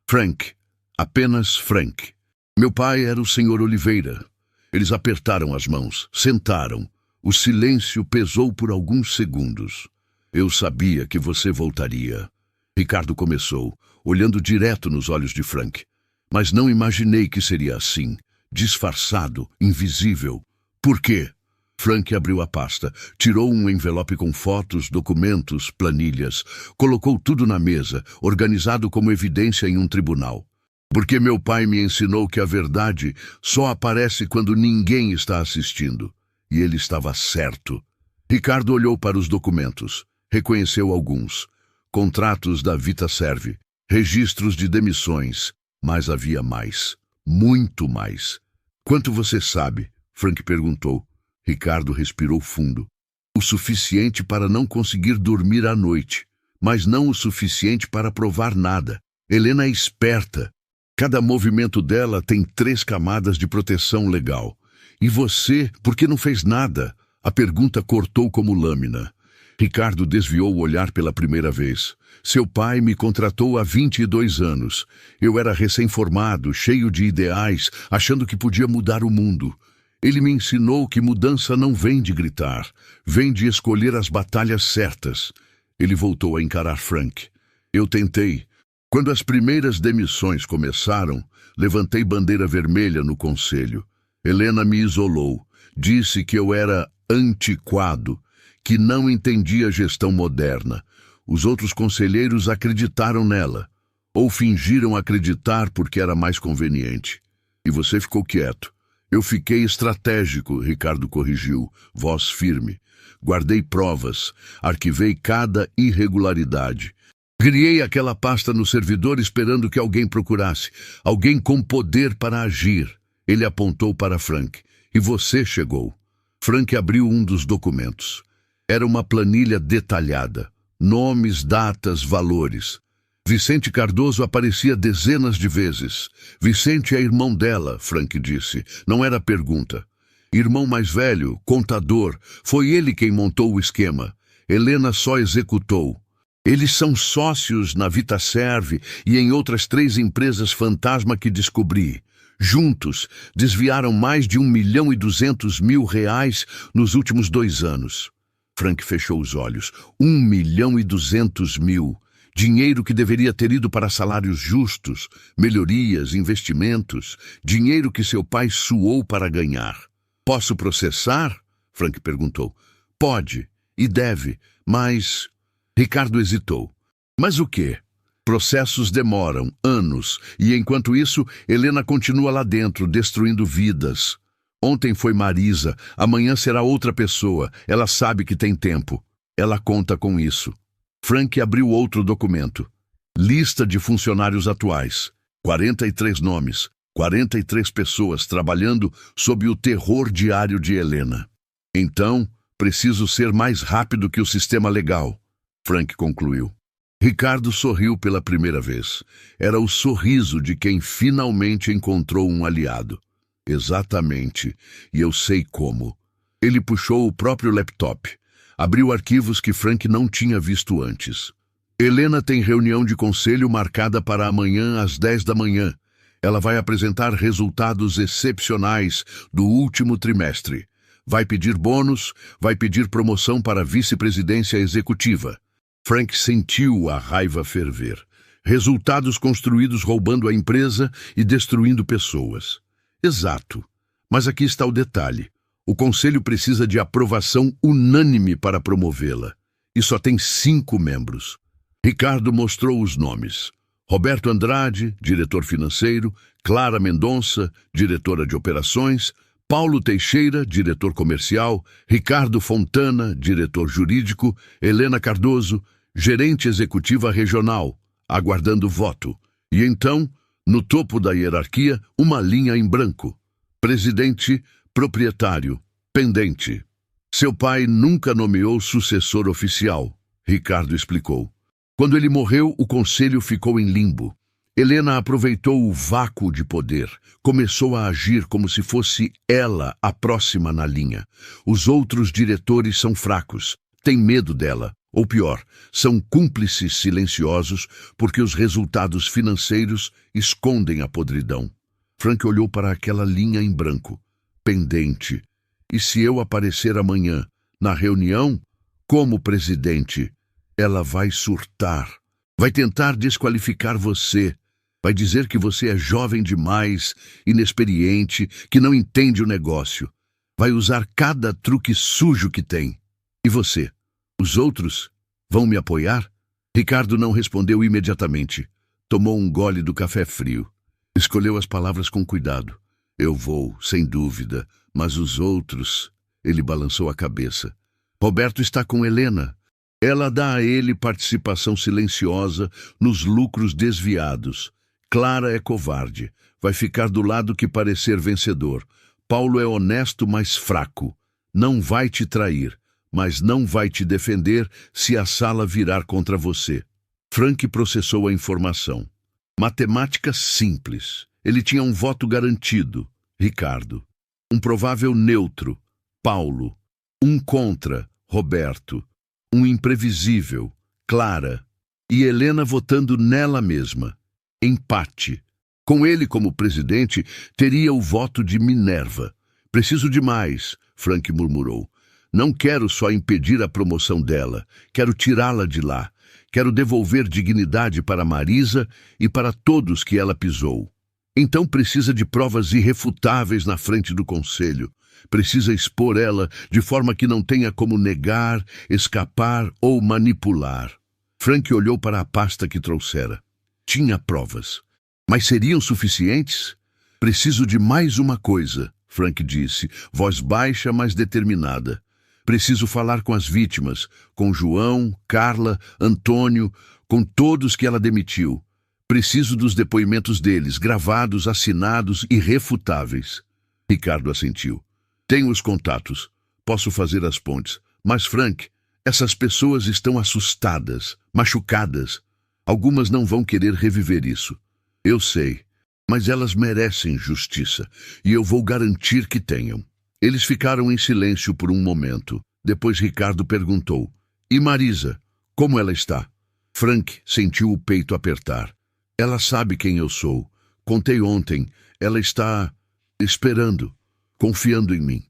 Frank. Apenas Frank. Meu pai era o Sr. Oliveira. Eles apertaram as mãos, sentaram. O silêncio pesou por alguns segundos. Eu sabia que você voltaria. Ricardo começou, olhando direto nos olhos de Frank. Mas não imaginei que seria assim, disfarçado, invisível. Por quê? Frank abriu a pasta, tirou um envelope com fotos, documentos, planilhas, colocou tudo na mesa, organizado como evidência em um tribunal. Porque meu pai me ensinou que a verdade só aparece quando ninguém está assistindo. E ele estava certo. Ricardo olhou para os documentos. Reconheceu alguns. Contratos da VitaServe, registros de demissões. Mas havia mais. Muito mais. Quanto você sabe? Frank perguntou. Ricardo respirou fundo. O suficiente para não conseguir dormir à noite. Mas não o suficiente para provar nada. Helena é esperta. Cada movimento dela tem 3 camadas de proteção legal. E você, por que não fez nada? A pergunta cortou como lâmina. Ricardo desviou o olhar pela primeira vez. Seu pai me contratou há 22 anos. Eu era recém-formado, cheio de ideais, achando que podia mudar o mundo. Ele me ensinou que mudança não vem de gritar, vem de escolher as batalhas certas. Ele voltou a encarar Frank. Eu tentei. Quando as primeiras demissões começaram, levantei bandeira vermelha no conselho. Helena me isolou. Disse que eu era antiquado, que não entendia a gestão moderna. Os outros conselheiros acreditaram nela, ou fingiram acreditar porque era mais conveniente. E você ficou quieto. Eu fiquei estratégico, Ricardo corrigiu, voz firme. Guardei provas, arquivei cada irregularidade. Criei aquela pasta no servidor esperando que alguém procurasse, alguém com poder para agir. Ele apontou para Frank. E você chegou. Frank abriu um dos documentos. Era uma planilha detalhada. Nomes, datas, valores. Vicente Cardoso aparecia dezenas de vezes. Vicente é irmão dela, Frank disse. Não era pergunta. Irmão mais velho, contador. Foi ele quem montou o esquema. Helena só executou. Eles são sócios na Vitaserve e em outras 3 empresas fantasma que descobri. Juntos, desviaram mais de R$ 1.200.000 nos últimos 2 anos. Frank fechou os olhos. 1.200.000. Dinheiro que deveria ter ido para salários justos, melhorias, investimentos. Dinheiro que seu pai suou para ganhar. Posso processar? Frank perguntou. Pode e deve, mas... Ricardo hesitou. Mas o quê? Processos demoram anos, e enquanto isso, Helena continua lá dentro, destruindo vidas. Ontem foi Marisa, amanhã será outra pessoa. Ela sabe que tem tempo. Ela conta com isso. Frank abriu outro documento. Lista de funcionários atuais. 43 nomes, 43 pessoas trabalhando sob o terror diário de Helena. Então, preciso ser mais rápido que o sistema legal. Frank concluiu. Ricardo sorriu pela primeira vez. Era o sorriso de quem finalmente encontrou um aliado. Exatamente. E eu sei como. Ele puxou o próprio laptop. Abriu arquivos que Frank não tinha visto antes. Helena tem reunião de conselho marcada para amanhã às 10 da manhã. Ela vai apresentar resultados excepcionais do último trimestre. Vai pedir bônus, vai pedir promoção para vice-presidência executiva. Frank sentiu a raiva ferver. Resultados construídos roubando a empresa e destruindo pessoas. Exato. Mas aqui está o detalhe. O conselho precisa de aprovação unânime para promovê-la. E só tem 5 membros. Ricardo mostrou os nomes. Roberto Andrade, diretor financeiro, Clara Mendonça, diretora de operações, Paulo Teixeira, diretor comercial, Ricardo Fontana, diretor jurídico, Helena Cardoso, gerente executiva regional, aguardando voto. E então, no topo da hierarquia, uma linha em branco. Presidente, proprietário, pendente. Seu pai nunca nomeou sucessor oficial, Ricardo explicou. Quando ele morreu, o conselho ficou em limbo. Helena aproveitou o vácuo de poder. Começou a agir como se fosse ela a próxima na linha. Os outros diretores são fracos, têm medo dela. Ou pior, são cúmplices silenciosos porque os resultados financeiros escondem a podridão. Frank olhou para aquela linha em branco. Pendente. E se eu aparecer amanhã, na reunião, como presidente, ela vai surtar. Vai tentar desqualificar você. Vai dizer que você é jovem demais, inexperiente, que não entende o negócio. Vai usar cada truque sujo que tem. E você? Os outros vão me apoiar? Ricardo não respondeu imediatamente. Tomou um gole do café frio. Escolheu as palavras com cuidado. Eu vou, sem dúvida, mas os outros... Ele balançou a cabeça. Roberto está com Helena. Ela dá a ele participação silenciosa nos lucros desviados. Clara é covarde. Vai ficar do lado que parecer vencedor. Paulo é honesto, mas fraco. Não vai te trair, mas não vai te defender se a sala virar contra você. Frank processou a informação. Matemática simples. Ele tinha um voto garantido, Ricardo. Um provável neutro, Paulo. Um contra, Roberto. Um imprevisível, Clara. E Helena votando nela mesma. Empate. Com ele como presidente, teria o voto de Minerva. Preciso de mais, Frank murmurou. Não quero só impedir a promoção dela, quero tirá-la de lá. Quero devolver dignidade para Marisa e para todos que ela pisou. Então precisa de provas irrefutáveis na frente do conselho. Precisa expor ela de forma que não tenha como negar, escapar ou manipular. Frank olhou para a pasta que trouxera. Tinha provas. Mas seriam suficientes? Preciso de mais uma coisa, Frank disse, voz baixa, mas determinada. Preciso falar com as vítimas, com João, Carla, Antônio, com todos que ela demitiu. Preciso dos depoimentos deles, gravados, assinados, irrefutáveis. Ricardo assentiu. Tenho os contatos. Posso fazer as pontes. Mas, Frank, essas pessoas estão assustadas, machucadas. Algumas não vão querer reviver isso. Eu sei, mas elas merecem justiça, e eu vou garantir que tenham. Eles ficaram em silêncio por um momento. Depois Ricardo perguntou, e Marisa, como ela está? Frank sentiu o peito apertar. Ela sabe quem eu sou. Contei ontem. Ela está esperando, confiando em mim.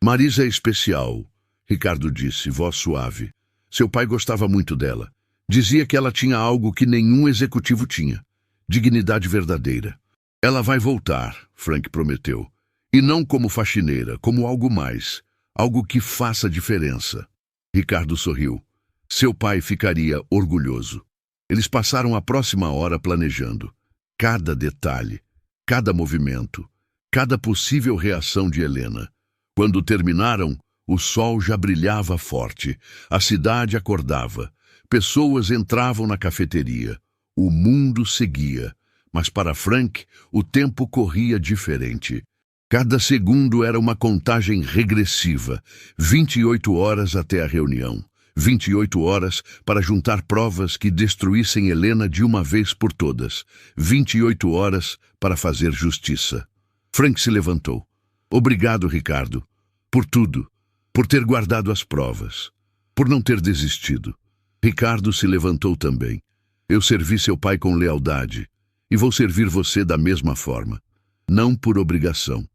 Marisa é especial, Ricardo disse, voz suave. Seu pai gostava muito dela. Dizia que ela tinha algo que nenhum executivo tinha. Dignidade verdadeira. Ela vai voltar, Frank prometeu. E não como faxineira, como algo mais. Algo que faça diferença. Ricardo sorriu. Seu pai ficaria orgulhoso. Eles passaram a próxima hora planejando. Cada detalhe, cada movimento, cada possível reação de Helena. Quando terminaram, o sol já brilhava forte. A cidade acordava. Pessoas entravam na cafeteria. O mundo seguia. Mas para Frank, o tempo corria diferente. Cada segundo era uma contagem regressiva. 28 horas até a reunião. 28 horas para juntar provas que destruíssem Helena de uma vez por todas. 28 horas para fazer justiça. Frank se levantou. Obrigado, Ricardo. Por tudo. Por ter guardado as provas. Por não ter desistido. Ricardo se levantou também. Eu servi seu pai com lealdade. E vou servir você da mesma forma. Não por obrigação.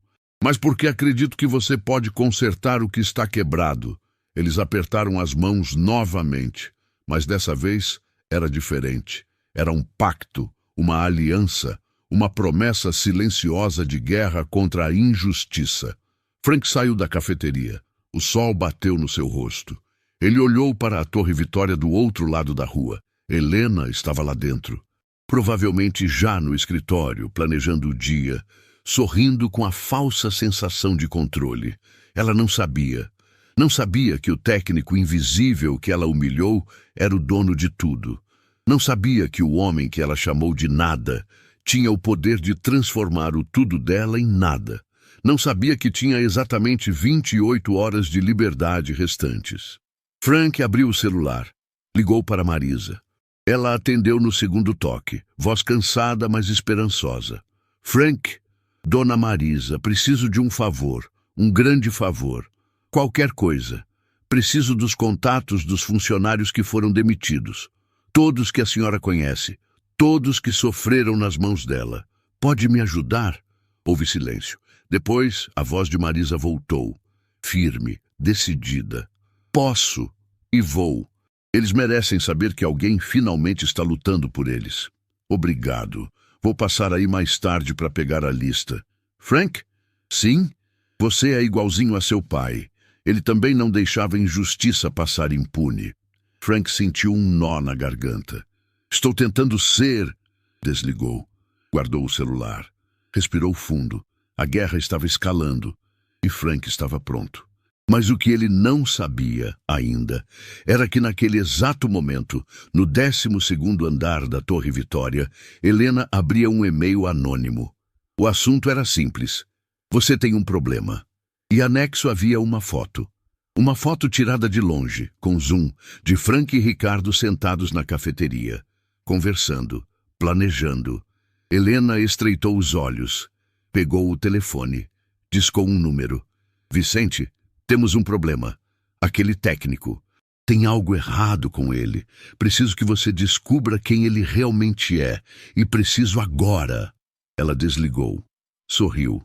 Mas porque acredito que você pode consertar o que está quebrado. Eles apertaram as mãos novamente. Mas dessa vez era diferente. Era um pacto, uma aliança, uma promessa silenciosa de guerra contra a injustiça. Frank saiu da cafeteria. O sol bateu no seu rosto. Ele olhou para a Torre Vitória do outro lado da rua. Helena estava lá dentro. Provavelmente já no escritório, planejando o dia, sorrindo com a falsa sensação de controle. Ela não sabia. Não sabia que o técnico invisível que ela humilhou era o dono de tudo. Não sabia que o homem que ela chamou de nada tinha o poder de transformar o tudo dela em nada. Não sabia que tinha exatamente 28 horas de liberdade restantes. Frank abriu o celular. Ligou para Marisa. Ela atendeu no segundo toque, voz cansada, mas esperançosa. Frank, Dona Marisa, preciso de um favor, um grande favor. Qualquer coisa. Preciso dos contatos dos funcionários que foram demitidos. Todos que a senhora conhece. Todos que sofreram nas mãos dela. Pode me ajudar? Houve silêncio. Depois, a voz de Marisa voltou. Firme, decidida. Posso e vou. Eles merecem saber que alguém finalmente está lutando por eles. Obrigado. Vou passar aí mais tarde para pegar a lista. Frank? Sim? Você é igualzinho a seu pai. Ele também não deixava injustiça passar impune. Frank sentiu um nó na garganta. Estou tentando ser... Desligou. Guardou o celular. Respirou fundo. A guerra estava escalando. E Frank estava pronto. Mas o que ele não sabia ainda era que naquele exato momento, no 12º andar da Torre Vitória, Helena abria um e-mail anônimo. O assunto era simples. Você tem um problema. E anexo havia uma foto. Uma foto tirada de longe, com zoom, de Frank e Ricardo sentados na cafeteria, conversando, planejando. Helena estreitou os olhos, pegou o telefone, discou um número. Vicente? Temos um problema. Aquele técnico. Tem algo errado com ele. Preciso que você descubra quem ele realmente é. E preciso agora. Ela desligou. Sorriu.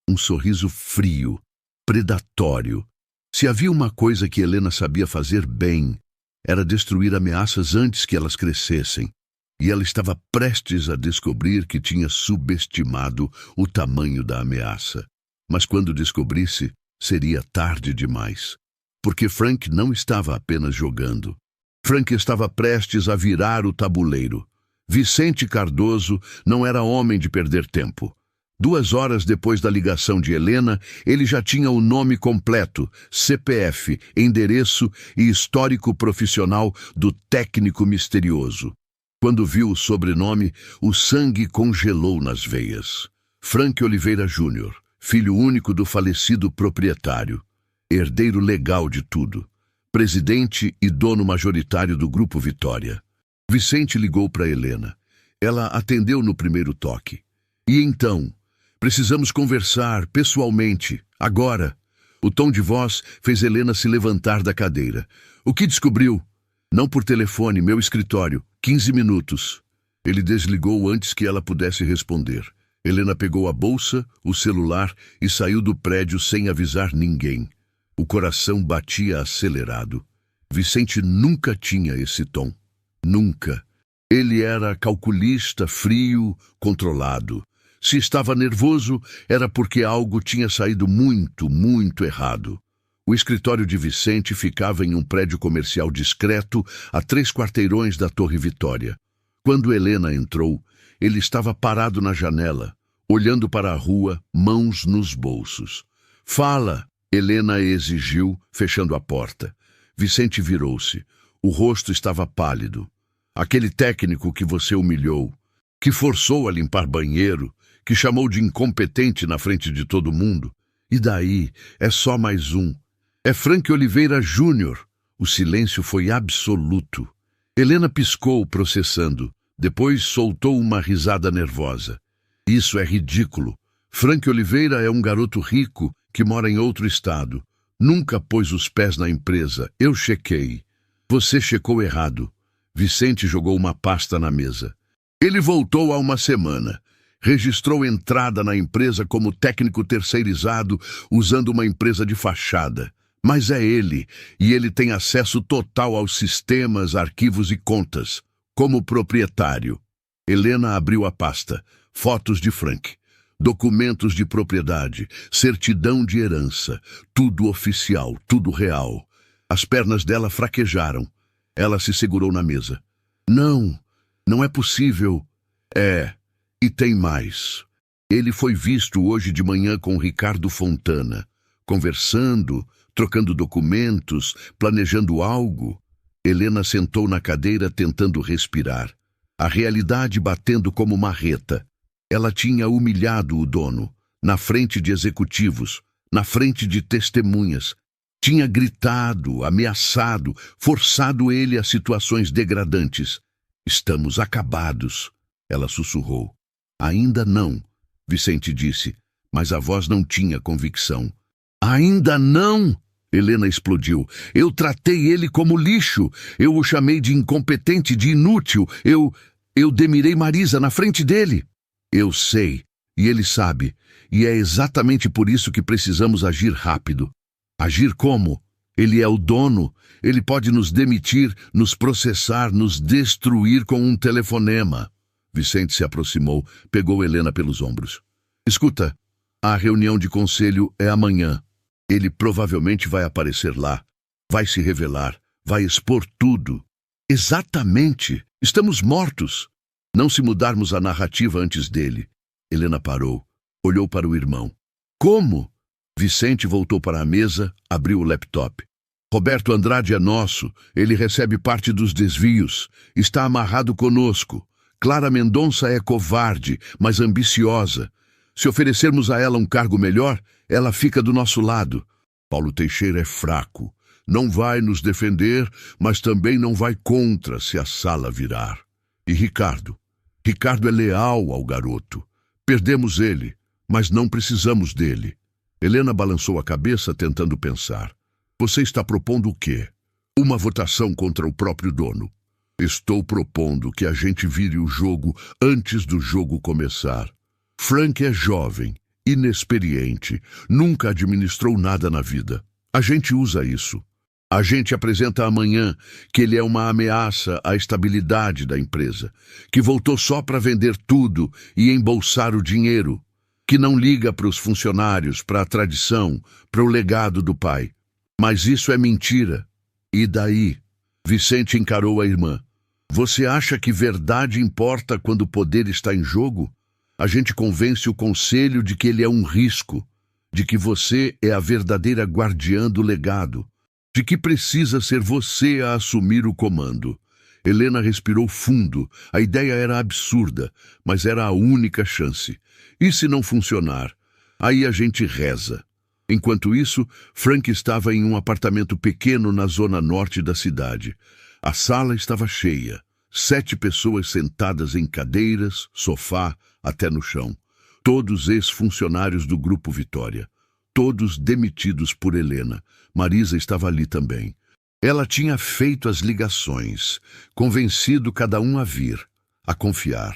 Um sorriso frio, predatório. Se havia uma coisa que Helena sabia fazer bem, era destruir ameaças antes que elas crescessem. E ela estava prestes a descobrir que tinha subestimado o tamanho da ameaça. Mas quando descobrisse, seria tarde demais. Porque Frank não estava apenas jogando. Frank estava prestes a virar o tabuleiro. Vicente Cardoso não era homem de perder tempo. 2 horas depois da ligação de Helena, ele já tinha o nome completo, CPF, endereço e histórico profissional do técnico misterioso. Quando viu o sobrenome, o sangue congelou nas veias. Frank Oliveira Júnior, filho único do falecido proprietário, herdeiro legal de tudo, presidente e dono majoritário do Grupo Vitória. Vicente ligou para Helena. Ela atendeu no primeiro toque. E então? Precisamos conversar, pessoalmente, agora. O tom de voz fez Helena se levantar da cadeira. O que descobriu? Não por telefone, meu escritório. 15 minutos. Ele desligou antes que ela pudesse responder. Helena pegou a bolsa, o celular e saiu do prédio sem avisar ninguém. O coração batia acelerado. Vicente nunca tinha esse tom. Nunca. Ele era calculista, frio, controlado. Se estava nervoso, era porque algo tinha saído muito, muito errado. O escritório de Vicente ficava em um prédio comercial discreto a 3 quarteirões da Torre Vitória. Quando Helena entrou, ele estava parado na janela, olhando para a rua, mãos nos bolsos. Fala, Helena exigiu, fechando a porta. Vicente virou-se. O rosto estava pálido. Aquele técnico que você humilhou, que forçou a limpar banheiro, que chamou de incompetente na frente de todo mundo. E daí, é só mais um. É Frank Oliveira Júnior. O silêncio foi absoluto. Helena piscou, processando. Depois soltou uma risada nervosa. Isso é ridículo. Frank Oliveira é um garoto rico que mora em outro estado. Nunca pôs os pés na empresa. Eu chequei. Você checou errado. Vicente jogou uma pasta na mesa. Ele voltou há uma semana. Registrou entrada na empresa como técnico terceirizado, usando uma empresa de fachada. Mas é ele, e ele tem acesso total aos sistemas, arquivos e contas. Como proprietário. Helena abriu a pasta. Fotos de Frank. Documentos de propriedade. Certidão de herança. Tudo oficial, tudo real. As pernas dela fraquejaram. Ela se segurou na mesa. Não, não é possível. É. E tem mais. Ele foi visto hoje de manhã com Ricardo Fontana, conversando, trocando documentos, planejando algo. Helena sentou na cadeira tentando respirar, a realidade batendo como marreta. Ela tinha humilhado o dono, na frente de executivos, na frente de testemunhas. Tinha gritado, ameaçado, forçado ele a situações degradantes. Estamos acabados, ela sussurrou. Ainda não, Vicente disse, mas a voz não tinha convicção. Ainda não? Helena explodiu. Eu tratei ele como lixo. Eu o chamei de incompetente, de inútil. Eu demirei Marisa na frente dele. Eu sei, e ele sabe, e é exatamente por isso que precisamos agir rápido. Agir como? Ele é o dono. Ele pode nos demitir, nos processar, nos destruir com um telefonema. Vicente se aproximou, pegou Helena pelos ombros. Escuta, a reunião de conselho é amanhã. Ele provavelmente vai aparecer lá, vai se revelar, vai expor tudo. Exatamente, estamos mortos. Não se mudarmos a narrativa antes dele. Helena parou, olhou para o irmão. Como? Vicente voltou para a mesa, abriu o laptop. Roberto Andrade é nosso, ele recebe parte dos desvios, está amarrado conosco. Clara Mendonça é covarde, mas ambiciosa. Se oferecermos a ela um cargo melhor, ela fica do nosso lado. Paulo Teixeira é fraco. Não vai nos defender, mas também não vai contra se a sala virar. E Ricardo? Ricardo é leal ao garoto. Perdemos ele, mas não precisamos dele. Helena balançou a cabeça tentando pensar. Você está propondo o quê? Uma votação contra o próprio dono. Estou propondo que a gente vire o jogo antes do jogo começar. Frank é jovem, inexperiente, nunca administrou nada na vida. A gente usa isso. A gente apresenta amanhã que ele é uma ameaça à estabilidade da empresa, que voltou só para vender tudo e embolsar o dinheiro, que não liga para os funcionários, para a tradição, para o legado do pai. Mas isso é mentira. E daí? Vicente encarou a irmã. Você acha que verdade importa quando o poder está em jogo? A gente convence o conselho de que ele é um risco, de que você é a verdadeira guardiã do legado, de que precisa ser você a assumir o comando. Helena respirou fundo. A ideia era absurda, mas era a única chance. E se não funcionar? Aí a gente reza. Enquanto isso, Frank estava em um apartamento pequeno na zona norte da cidade. A sala estava cheia. 7 pessoas sentadas em cadeiras, sofá, até no chão. Todos ex-funcionários do Grupo Vitória. Todos demitidos por Helena. Marisa estava ali também. Ela tinha feito as ligações, convencido cada um a vir, a confiar.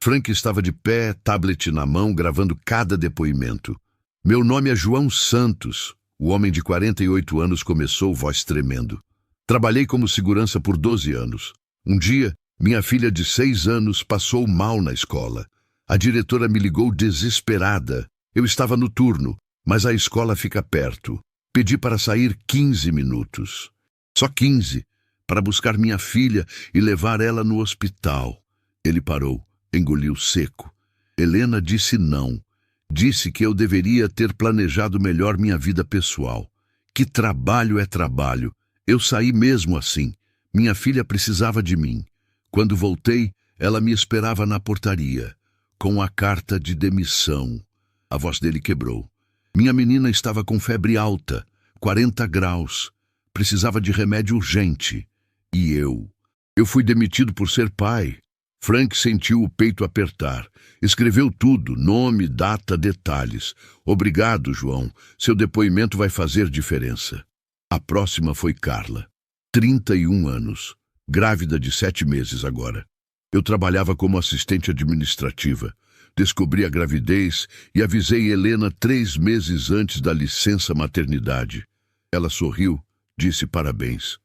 Frank estava de pé, tablet na mão, gravando cada depoimento. Meu nome é João Santos. O homem de 48 anos começou, voz tremendo. Trabalhei como segurança por 12 anos. Um dia, minha filha de 6 anos passou mal na escola. A diretora me ligou desesperada. Eu estava no turno, mas a escola fica perto. Pedi para sair 15 minutos. Só 15, para buscar minha filha e levar ela no hospital. Ele parou, engoliu seco. Helena disse não. Disse que eu deveria ter planejado melhor minha vida pessoal. Que trabalho é trabalho. Eu saí mesmo assim. Minha filha precisava de mim. Quando voltei, ela me esperava na portaria, com a carta de demissão. A voz dele quebrou. Minha menina estava com febre alta, 40 graus. Precisava de remédio urgente. E eu? Eu fui demitido por ser pai. Frank sentiu o peito apertar. Escreveu tudo, nome, data, detalhes. Obrigado, João. Seu depoimento vai fazer diferença. A próxima foi Carla. 31 anos. Grávida de 7 meses agora. Eu trabalhava como assistente administrativa. Descobri a gravidez e avisei Helena 3 meses antes da licença maternidade. Ela sorriu, disse parabéns.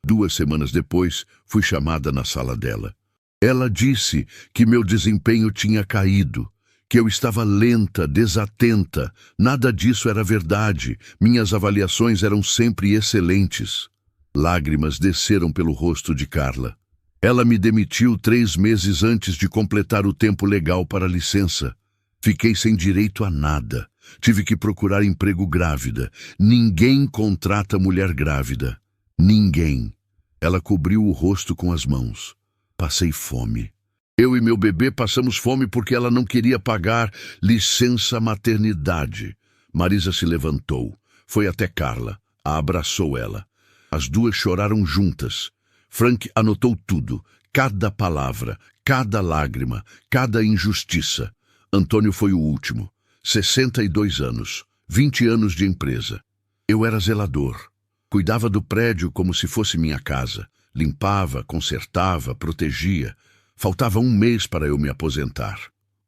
2 semanas depois, fui chamada na sala dela. Ela disse que meu desempenho tinha caído, que eu estava lenta, desatenta. Nada disso era verdade. Minhas avaliações eram sempre excelentes. Lágrimas desceram pelo rosto de Carla. Ela me demitiu 3 meses antes de completar o tempo legal para a licença. Fiquei sem direito a nada. Tive que procurar emprego grávida. Ninguém contrata mulher grávida. Ninguém. Ela cobriu o rosto com as mãos. Passei fome. Eu e meu bebê passamos fome porque ela não queria pagar licença maternidade. Marisa se levantou. Foi até Carla. A abraçou ela. As duas choraram juntas. Frank anotou tudo. Cada palavra, cada lágrima, cada injustiça. Antônio foi o último. 62 anos. 20 anos de empresa. Eu era zelador. Cuidava do prédio como se fosse minha casa. Limpava, consertava, protegia. Faltava 1 mês para eu me aposentar.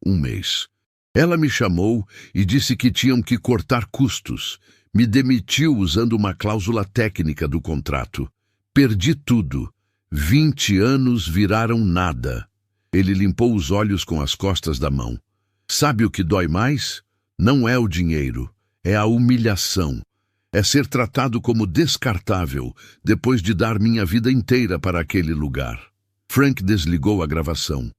1 mês. Ela me chamou e disse que tinham que cortar custos. Me demitiu usando uma cláusula técnica do contrato. Perdi tudo. 20 anos viraram nada. Ele limpou os olhos com as costas da mão. Sabe o que dói mais? Não é o dinheiro. É a humilhação. É ser tratado como descartável depois de dar minha vida inteira para aquele lugar. Frank desligou a gravação.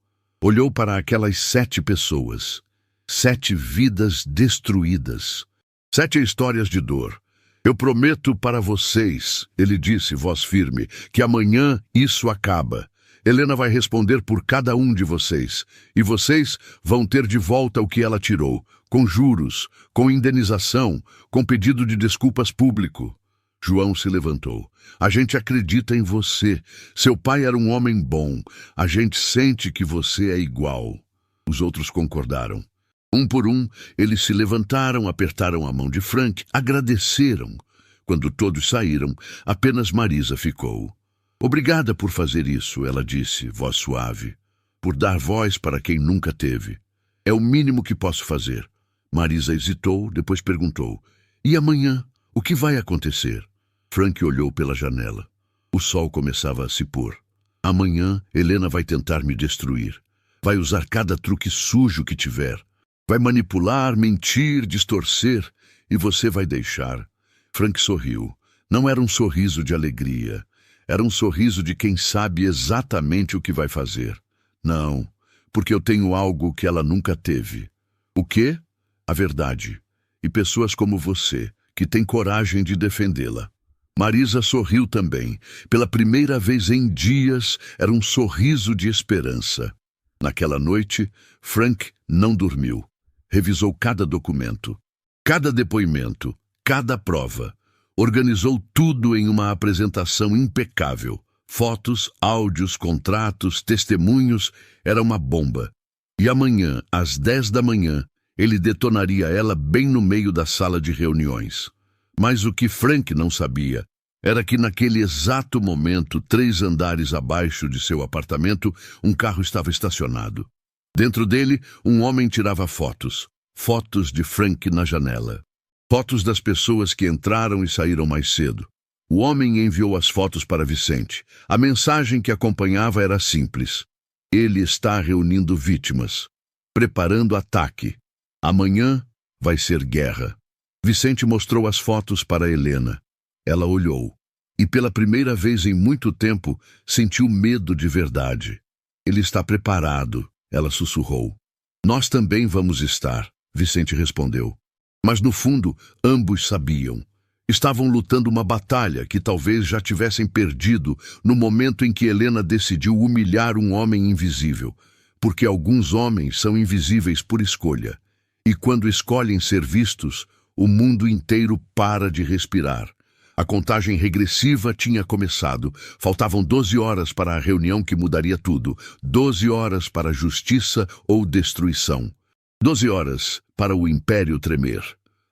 Olhou para aquelas 7 pessoas. 7 vidas destruídas. 7 histórias de dor. Eu prometo para vocês, ele disse, voz firme, que amanhã isso acaba. Helena vai responder por cada um de vocês. E vocês vão ter de volta o que ela tirou, com juros, com indenização, com pedido de desculpas público. João se levantou. A gente acredita em você. Seu pai era um homem bom. A gente sente que você é igual. Os outros concordaram. Um por um, eles se levantaram, apertaram a mão de Frank, agradeceram. Quando todos saíram, apenas Marisa ficou. Obrigada por fazer isso, ela disse, voz suave. Por dar voz para quem nunca teve. É o mínimo que posso fazer. Marisa hesitou, depois perguntou. E amanhã? O que vai acontecer? Frank olhou pela janela. O sol começava a se pôr. Amanhã, Helena vai tentar me destruir. Vai usar cada truque sujo que tiver. Vai manipular, mentir, distorcer. E você vai deixar. Frank sorriu. Não era um sorriso de alegria. Era um sorriso de quem sabe exatamente o que vai fazer. Não, porque eu tenho algo que ela nunca teve. O quê? A verdade. E pessoas como você, que têm coragem de defendê-la. Marisa sorriu também. Pela primeira vez em dias, era um sorriso de esperança. Naquela noite, Frank não dormiu. Revisou cada documento, cada depoimento, cada prova. Organizou tudo em uma apresentação impecável. Fotos, áudios, contratos, testemunhos, era uma bomba. E amanhã, às 10 da manhã, ele detonaria ela bem no meio da sala de reuniões. Mas o que Frank não sabia era que naquele exato momento, 3 andares abaixo de seu apartamento, um carro estava estacionado. Dentro dele, um homem tirava fotos. Fotos de Frank na janela. Fotos das pessoas que entraram e saíram mais cedo. O homem enviou as fotos para Vicente. A mensagem que acompanhava era simples. Ele está reunindo vítimas, preparando ataque. Amanhã vai ser guerra. Vicente mostrou as fotos para Helena. Ela olhou. E pela primeira vez em muito tempo, sentiu medo de verdade. Ele está preparado, ela sussurrou. Nós também vamos estar, Vicente respondeu. Mas no fundo, ambos sabiam. Estavam lutando uma batalha que talvez já tivessem perdido no momento em que Helena decidiu humilhar um homem invisível. Porque alguns homens são invisíveis por escolha. E quando escolhem ser vistos, o mundo inteiro para de respirar. A contagem regressiva tinha começado. Faltavam 12 horas para a reunião que mudaria tudo. 12 horas para justiça ou destruição. 12 horas para o império tremer.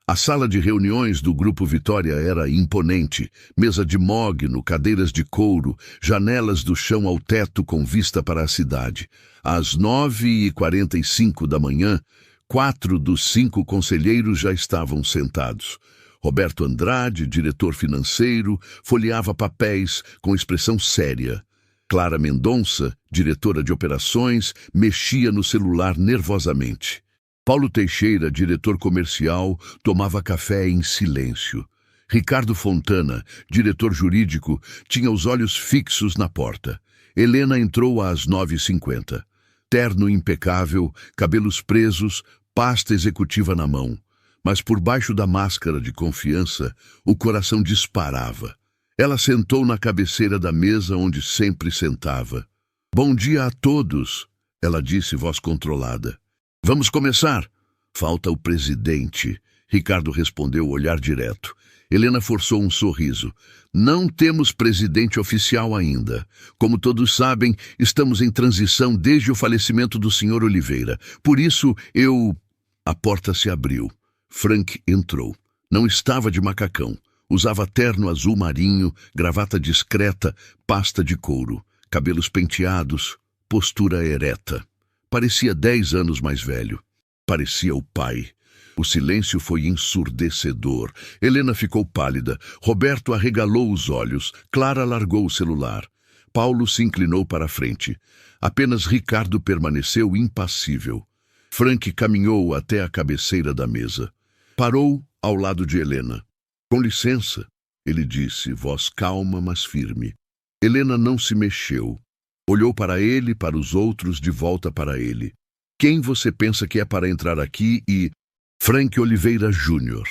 A sala de reuniões do Grupo Vitória era imponente. Mesa de mogno, cadeiras de couro, janelas do chão ao teto com vista para a cidade. Às 9h45 da manhã, 4 dos 5 conselheiros já estavam sentados. Roberto Andrade, diretor financeiro, folheava papéis com expressão séria. Clara Mendonça, diretora de operações, mexia no celular nervosamente. Paulo Teixeira, diretor comercial, tomava café em silêncio. Ricardo Fontana, diretor jurídico, tinha os olhos fixos na porta. Helena entrou às 9h50. Terno impecável, cabelos presos, pasta executiva na mão. Mas por baixo da máscara de confiança, o coração disparava. Ela sentou na cabeceira da mesa onde sempre sentava. Bom dia a todos, ela disse, voz controlada. Vamos começar. Falta o presidente. Ricardo respondeu, olhar direto. Helena forçou um sorriso. Não temos presidente oficial ainda. Como todos sabem, estamos em transição desde o falecimento do Sr. Oliveira. Por isso, A porta se abriu. Frank entrou. Não estava de macacão. Usava terno azul marinho, gravata discreta, pasta de couro, cabelos penteados, postura ereta. Parecia 10 anos mais velho. Parecia o pai. O silêncio foi ensurdecedor. Helena ficou pálida. Roberto arregalou os olhos. Clara largou o celular. Paulo se inclinou para a frente. Apenas Ricardo permaneceu impassível. Frank caminhou até a cabeceira da mesa. Parou ao lado de Helena. Com licença, ele disse, voz calma, mas firme. Helena não se mexeu. Olhou para ele, para os outros, de volta para ele. Quem você pensa que é para entrar aqui e... Frank Oliveira Júnior,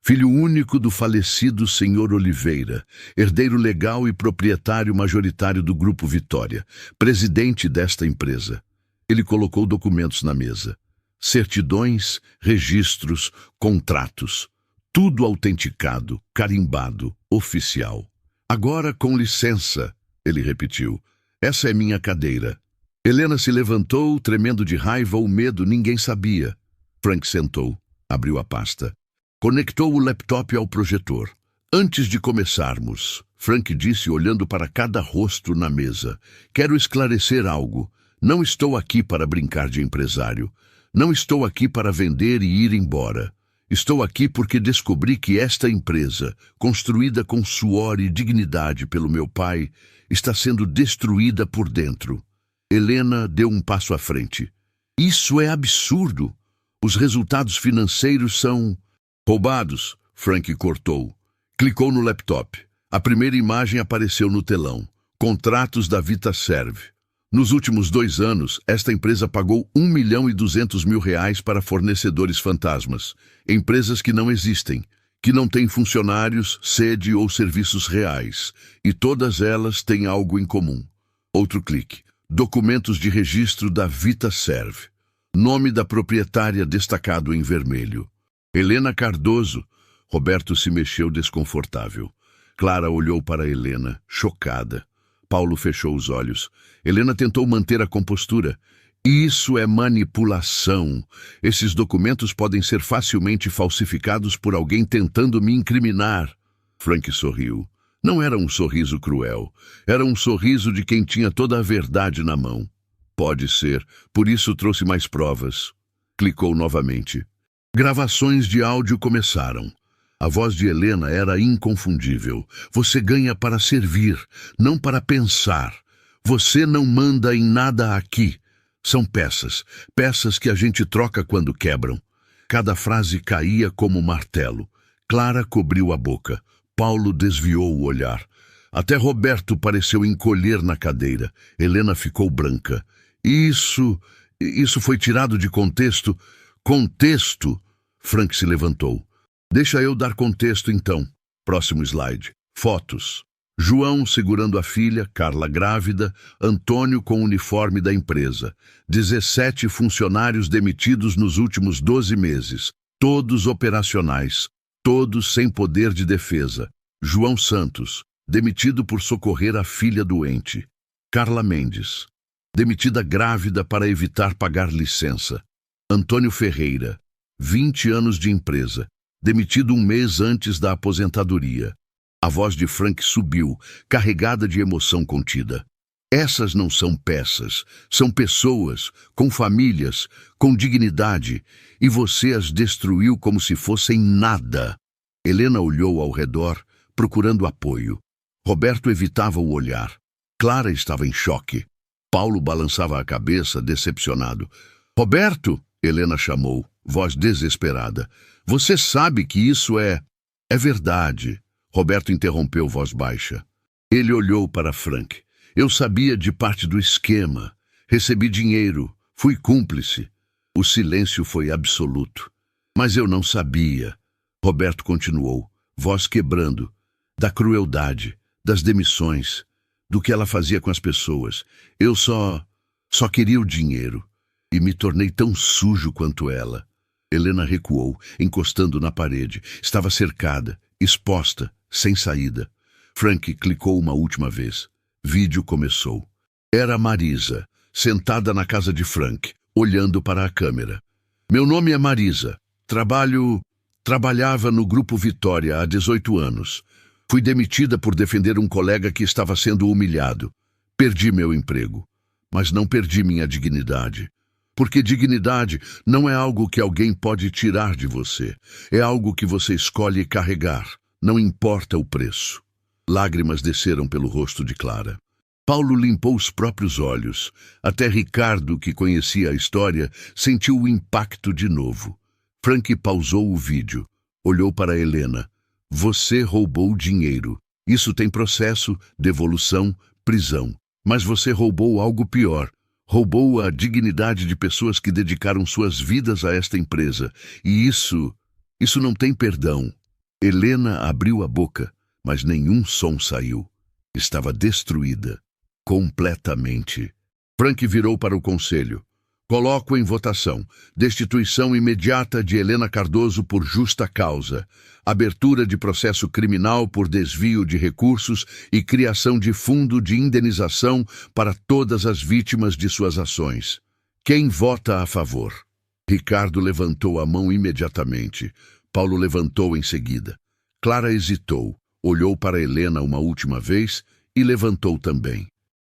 filho único do falecido Sr. Oliveira, herdeiro legal e proprietário majoritário do Grupo Vitória, presidente desta empresa. Ele colocou documentos na mesa. Certidões, registros, contratos. Tudo autenticado, carimbado, oficial. Agora, com licença, ele repetiu. Essa é minha cadeira. Helena se levantou, tremendo de raiva ou medo, ninguém sabia. Frank sentou, abriu a pasta. Conectou o laptop ao projetor. Antes de começarmos, Frank disse olhando para cada rosto na mesa. Quero esclarecer algo. Não estou aqui para brincar de empresário. Não estou aqui para vender e ir embora. Estou aqui porque descobri que esta empresa, construída com suor e dignidade pelo meu pai, está sendo destruída por dentro. Helena deu um passo à frente. Isso é absurdo. Os resultados financeiros são roubados, Frank cortou. Clicou no laptop. A primeira imagem apareceu no telão. Contratos da VitaServe. Nos últimos 2 anos, esta empresa pagou R$ 1.200.000 para fornecedores fantasmas. Empresas que não existem, que não têm funcionários, sede ou serviços reais. E todas elas têm algo em comum. Outro clique. Documentos de registro da VitaServe. Nome da proprietária destacado em vermelho. Helena Cardoso. Roberto se mexeu desconfortável. Clara olhou para Helena, chocada. Paulo fechou os olhos. Helena tentou manter a compostura. Isso é manipulação. Esses documentos podem ser facilmente falsificados por alguém tentando me incriminar. Frank sorriu. Não era um sorriso cruel. Era um sorriso de quem tinha toda a verdade na mão. Pode ser. Por isso trouxe mais provas. Clicou novamente. Gravações de áudio começaram. A voz de Helena era inconfundível. Você ganha para servir, não para pensar. Você não manda em nada aqui. São peças, peças que a gente troca quando quebram. Cada frase caía como martelo. Clara cobriu a boca. Paulo desviou o olhar. Até Roberto pareceu encolher na cadeira. Helena ficou branca. Isso foi tirado de contexto. Contexto? Frank se levantou. Deixa eu dar contexto, então. Próximo slide. Fotos. João segurando a filha, Carla grávida, Antônio com o uniforme da empresa. 17 funcionários demitidos nos últimos 12 meses. Todos operacionais. Todos sem poder de defesa. João Santos, demitido por socorrer a filha doente. Carla Mendes, demitida grávida para evitar pagar licença. Antônio Ferreira, 20 anos de empresa. Demitido 1 mês antes da aposentadoria. A voz de Frank subiu, carregada de emoção contida. Essas não são peças, são pessoas, com famílias, com dignidade, e você as destruiu como se fossem nada. Helena olhou ao redor, procurando apoio. Roberto evitava o olhar. Clara estava em choque. Paulo balançava a cabeça, decepcionado. Roberto, Helena chamou, voz desesperada. Você sabe que isso é verdade. Roberto interrompeu, voz baixa. Ele olhou para Frank. Eu sabia de parte do esquema. Recebi dinheiro. Fui cúmplice. O silêncio foi absoluto. Mas eu não sabia. Roberto continuou, voz quebrando. Da crueldade, das demissões, do que ela fazia com as pessoas. Eu só queria o dinheiro. E me tornei tão sujo quanto ela. Helena recuou, encostando na parede. Estava cercada, exposta, sem saída. Frank clicou uma última vez. Vídeo começou. Era Marisa, sentada na casa de Frank, olhando para a câmera. Meu nome é Marisa. Trabalhava no Grupo Vitória há 18 anos. Fui demitida por defender um colega que estava sendo humilhado. Perdi meu emprego, mas não perdi minha dignidade. Porque dignidade não é algo que alguém pode tirar de você. É algo que você escolhe carregar. Não importa o preço. Lágrimas desceram pelo rosto de Clara. Paulo limpou os próprios olhos. Até Ricardo, que conhecia a história, sentiu o impacto de novo. Frank pausou o vídeo. Olhou para Helena. Você roubou dinheiro. Isso tem processo, devolução, prisão. Mas você roubou algo pior. Roubou a dignidade de pessoas que dedicaram suas vidas a esta empresa. E isso não tem perdão. Helena abriu a boca, mas nenhum som saiu. Estava destruída. Completamente. Frank virou para o conselho. Coloco em votação. Destituição imediata de Helena Cardoso por justa causa. Abertura de processo criminal por desvio de recursos e criação de fundo de indenização para todas as vítimas de suas ações. Quem vota a favor? Ricardo levantou a mão imediatamente. Paulo levantou em seguida. Clara hesitou, olhou para Helena uma última vez e levantou também.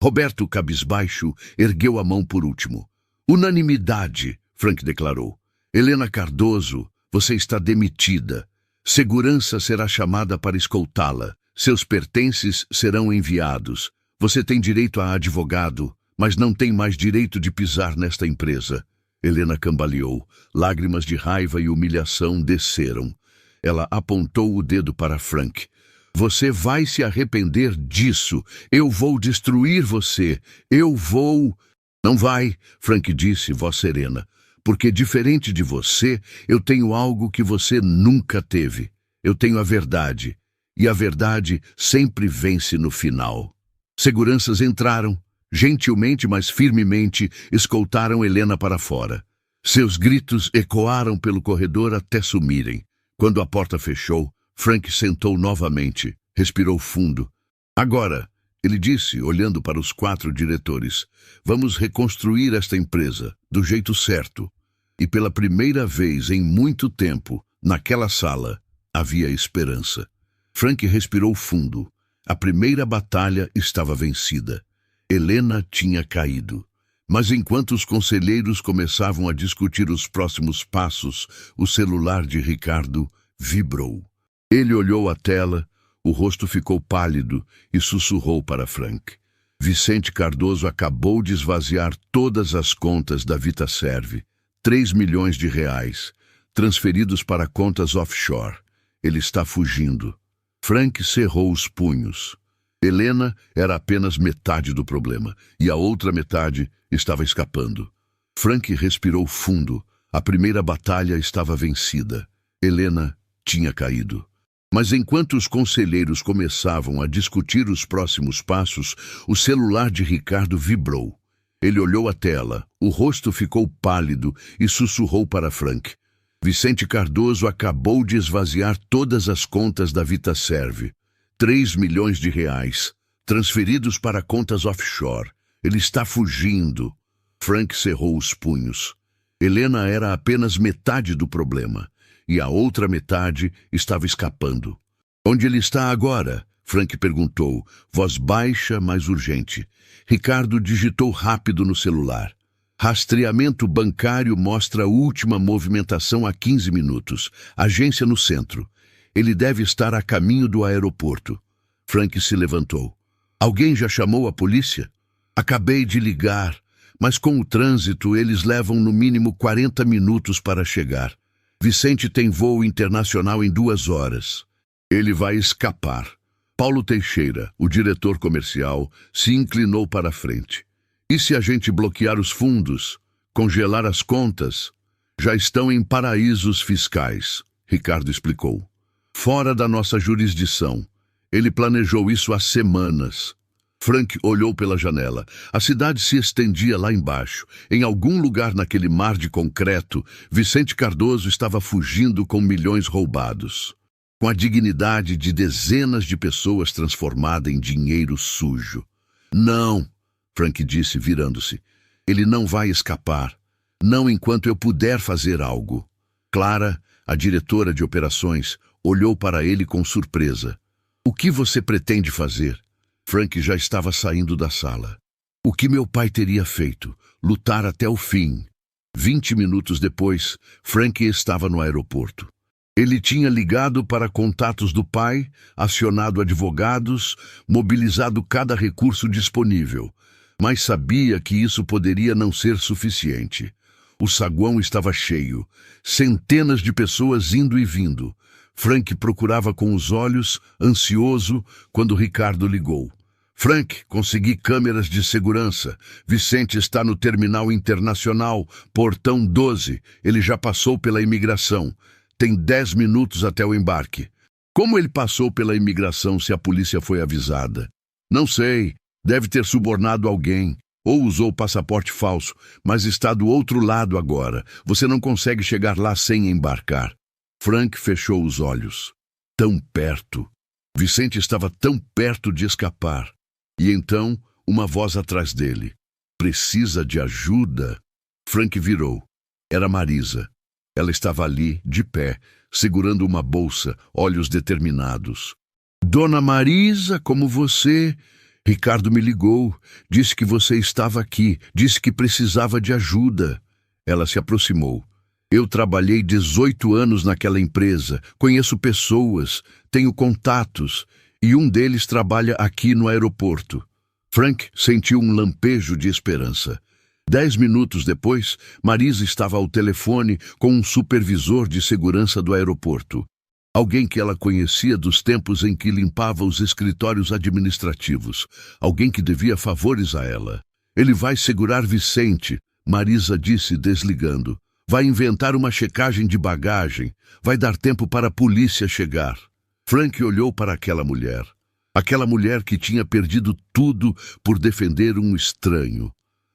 Roberto, cabisbaixo, ergueu a mão por último. Unanimidade, Frank declarou. Helena Cardoso, Você está demitida. Segurança será chamada para escoltá-la. Seus pertences serão enviados. Você tem direito a advogado, mas não tem mais direito de pisar nesta empresa. Helena cambaleou. Lágrimas de raiva e humilhação desceram. Ela apontou o dedo para Frank. Você vai se arrepender disso. Eu vou destruir você. Eu vou... Não vai, Frank disse, voz serena. Porque diferente de você, eu tenho algo que você nunca teve. Eu tenho a verdade. E a verdade sempre vence no final. Seguranças entraram. Gentilmente, mas firmemente, escoltaram Helena para fora. Seus gritos ecoaram pelo corredor até sumirem. Quando a porta fechou, Frank sentou novamente, respirou fundo. Agora, ele disse, olhando para os 4 diretores, vamos reconstruir esta empresa, do jeito certo. E pela primeira vez em muito tempo, naquela sala, havia esperança. Frank respirou fundo. A primeira batalha estava vencida. Helena tinha caído. Mas enquanto os conselheiros começavam a discutir os próximos passos, o celular de Ricardo vibrou. Ele olhou a tela, o rosto ficou pálido e sussurrou para Frank. Vicente Cardoso acabou de esvaziar todas as contas da VitaServe. 3 milhões de reais, transferidos para contas offshore. Ele está fugindo. Frank cerrou os punhos. Helena era apenas metade do problema, e a outra metade estava escapando. Frank respirou fundo. A primeira batalha estava vencida. Helena tinha caído. Mas enquanto os conselheiros começavam a discutir os próximos passos, o celular de Ricardo vibrou. Ele olhou a tela, o rosto ficou pálido e sussurrou para Frank. Vicente Cardoso acabou de esvaziar todas as contas da VitaServe. 3 milhões de reais, transferidos para contas offshore. Ele está fugindo. Frank cerrou os punhos. Helena era apenas metade do problema, e a outra metade estava escapando. Onde ele está agora? Frank perguntou, voz baixa, mas urgente. Ricardo digitou rápido no celular. Rastreamento bancário mostra a última movimentação há 15 minutos. Agência no centro. Ele deve estar a caminho do aeroporto. Frank se levantou. Alguém já chamou a polícia? Acabei de ligar, mas com o trânsito eles levam no mínimo 40 minutos para chegar. Vicente tem voo internacional em 2 horas. Ele vai escapar. Paulo Teixeira, o diretor comercial, se inclinou para a frente. E se a gente bloquear os fundos, congelar as contas? Já estão em paraísos fiscais, Ricardo explicou. Fora da nossa jurisdição. Ele planejou isso há semanas. Frank olhou pela janela. A cidade se estendia lá embaixo. Em algum lugar naquele mar de concreto, Vicente Cardoso estava fugindo com milhões roubados. Com a dignidade de dezenas de pessoas transformada em dinheiro sujo. Não, Frank disse, virando-se. Ele não vai escapar. Não enquanto eu puder fazer algo. Clara, a diretora de operações, olhou para ele com surpresa. O que você pretende fazer? Frank já estava saindo da sala. O que meu pai teria feito? Lutar até o fim. 20 minutos depois, Frank estava no aeroporto. Ele tinha ligado para contatos do pai, acionado advogados, mobilizado cada recurso disponível, mas sabia que isso poderia não ser suficiente. O saguão estava cheio, centenas de pessoas indo e vindo. Frank procurava com os olhos, ansioso, quando Ricardo ligou. Frank, consegui câmeras de segurança. Vicente está no terminal internacional, portão 12. Ele já passou pela imigração. Tem 10 minutos até o embarque. Como ele passou pela imigração se a polícia foi avisada? Não sei. Deve ter subornado alguém. Ou usou passaporte falso, mas está do outro lado agora. Você não consegue chegar lá sem embarcar. Frank fechou os olhos. Tão perto. Vicente estava tão perto de escapar. E então, uma voz atrás dele. Precisa de ajuda? Frank virou. Era Marisa. Ela estava ali, de pé, segurando uma bolsa, olhos determinados. Dona Marisa, como você... Ricardo me ligou, disse que você estava aqui, disse que precisava de ajuda. Ela se aproximou. Eu trabalhei 18 anos naquela empresa, conheço pessoas, tenho contatos, e um deles trabalha aqui no aeroporto. Frank sentiu um lampejo de esperança. 10 minutos depois, Marisa estava ao telefone com um supervisor de segurança do aeroporto. Alguém que ela conhecia dos tempos em que limpava os escritórios administrativos. Alguém que devia favores a ela. Ele vai segurar Vicente, Marisa disse desligando. Vai inventar uma checagem de bagagem. Vai dar tempo para a polícia chegar. Frank olhou para aquela mulher. Aquela mulher que tinha perdido tudo por defender um estranho.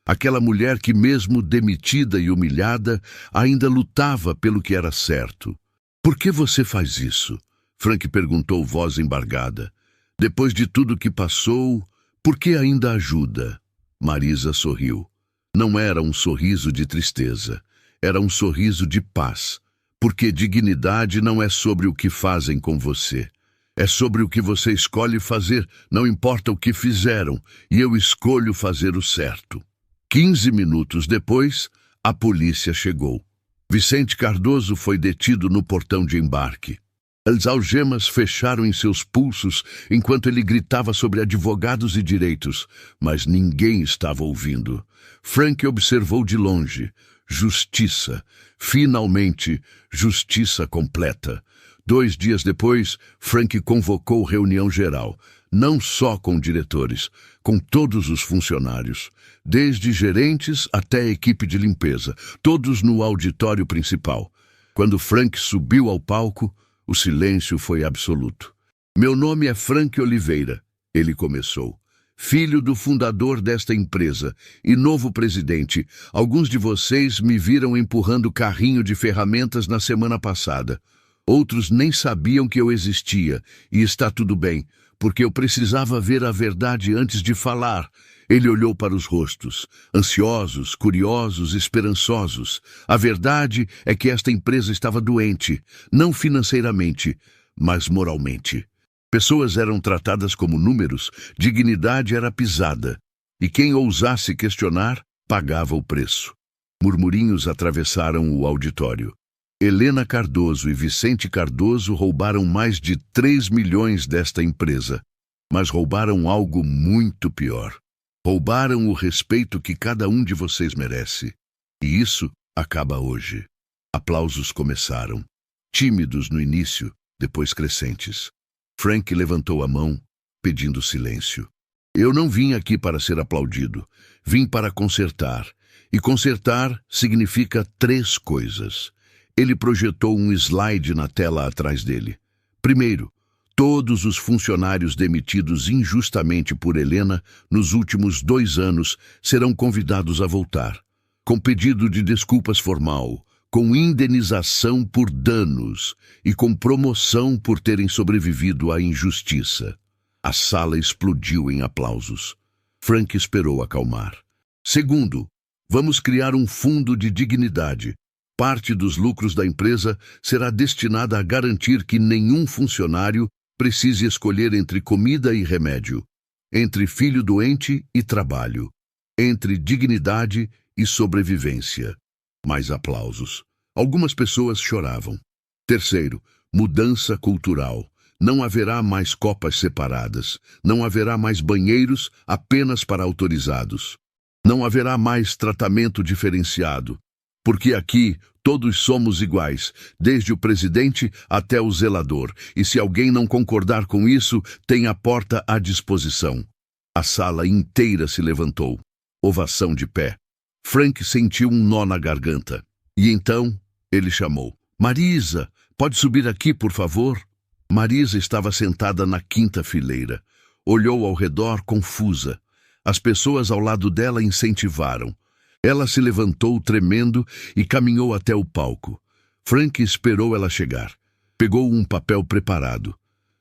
Aquela mulher que, mesmo demitida e humilhada, ainda lutava pelo que era certo. Por que você faz isso? Frank perguntou, voz embargada. Depois de tudo que passou, por que ainda ajuda? Marisa sorriu. Não era um sorriso de tristeza. Era um sorriso de paz, porque dignidade não é sobre o que fazem com você. É sobre o que você escolhe fazer, não importa o que fizeram, e eu escolho fazer o certo. 15 minutos depois, a polícia chegou. Vicente Cardoso foi detido no portão de embarque. As algemas fecharam em seus pulsos enquanto ele gritava sobre advogados e direitos, mas ninguém estava ouvindo. Frank observou de longe. Justiça. Finalmente, justiça completa. 2 dias depois, Frank convocou reunião geral, não só com diretores, com todos os funcionários, desde gerentes até a equipe de limpeza, todos no auditório principal. Quando Frank subiu ao palco, o silêncio foi absoluto. Meu nome é Frank Oliveira, ele começou. Filho do fundador desta empresa e novo presidente, alguns de vocês me viram empurrando carrinho de ferramentas na semana passada. Outros nem sabiam que eu existia, e está tudo bem, porque eu precisava ver a verdade antes de falar. Ele olhou para os rostos, ansiosos, curiosos, esperançosos. A verdade é que esta empresa estava doente, não financeiramente, mas moralmente. Pessoas eram tratadas como números, dignidade era pisada, e quem ousasse questionar, pagava o preço. Murmurinhos atravessaram o auditório. Helena Cardoso e Vicente Cardoso roubaram mais de 3 milhões desta empresa, mas roubaram algo muito pior. Roubaram o respeito que cada um de vocês merece. E isso acaba hoje. Aplausos começaram, tímidos no início, depois crescentes. Frank levantou a mão, pedindo silêncio. Eu não vim aqui para ser aplaudido. Vim para consertar. E consertar significa 3 coisas. Ele projetou um slide na tela atrás dele. Primeiro, todos os funcionários demitidos injustamente por Helena nos últimos 2 anos serão convidados a voltar, com pedido de desculpas formal, com indenização por danos e com promoção por terem sobrevivido à injustiça. A sala explodiu em aplausos. Frank esperou acalmar. Segundo, vamos criar um fundo de dignidade. Parte dos lucros da empresa será destinada a garantir que nenhum funcionário precise escolher entre comida e remédio, entre filho doente e trabalho, entre dignidade e sobrevivência. Mais aplausos. Algumas pessoas choravam. Terceiro, mudança cultural. Não haverá mais copas separadas. Não haverá mais banheiros apenas para autorizados. Não haverá mais tratamento diferenciado. Porque aqui todos somos iguais, desde o presidente até o zelador. E se alguém não concordar com isso, tem a porta à disposição. A sala inteira se levantou. Ovação de pé. Frank sentiu um nó na garganta. E então ele chamou. Marisa, pode subir aqui, por favor? Marisa estava sentada na 5ª fileira. Olhou ao redor confusa. As pessoas ao lado dela incentivaram. Ela se levantou tremendo e caminhou até o palco. Frank esperou ela chegar. Pegou um papel preparado.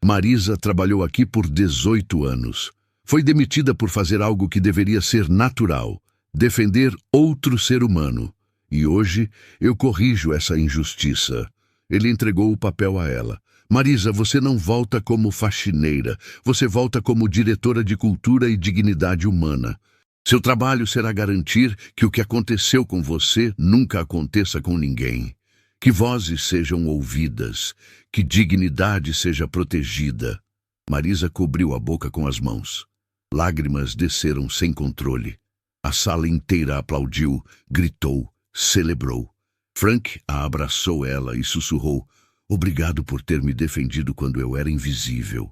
Marisa trabalhou aqui por 18 anos. Foi demitida por fazer algo que deveria ser natural. Defender outro ser humano. E hoje eu corrijo essa injustiça. Ele entregou o papel a ela. Marisa, você não volta como faxineira. Você volta como diretora de cultura e dignidade humana. Seu trabalho será garantir que o que aconteceu com você nunca aconteça com ninguém. Que vozes sejam ouvidas, que dignidade seja protegida. Marisa cobriu a boca com as mãos. Lágrimas desceram sem controle. A sala inteira aplaudiu, gritou, celebrou. Frank a abraçou ela e sussurrou: "Obrigado por ter me defendido quando eu era invisível."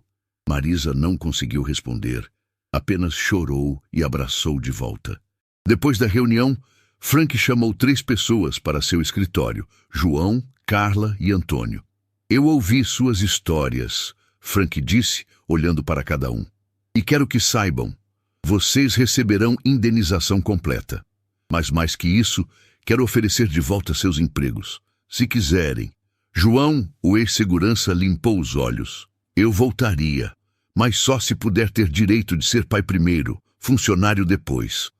Marisa não conseguiu responder, apenas chorou e abraçou de volta. Depois da reunião, Frank chamou 3 pessoas para seu escritório: João, Carla e Antônio. "Eu ouvi suas histórias", Frank disse, olhando para cada um. "E quero que saibam, vocês receberão indenização completa. Mas mais que isso, quero oferecer de volta seus empregos, se quiserem." João, o ex-segurança, limpou os olhos. "Eu voltaria, mas só se puder ter direito de ser pai primeiro, funcionário depois."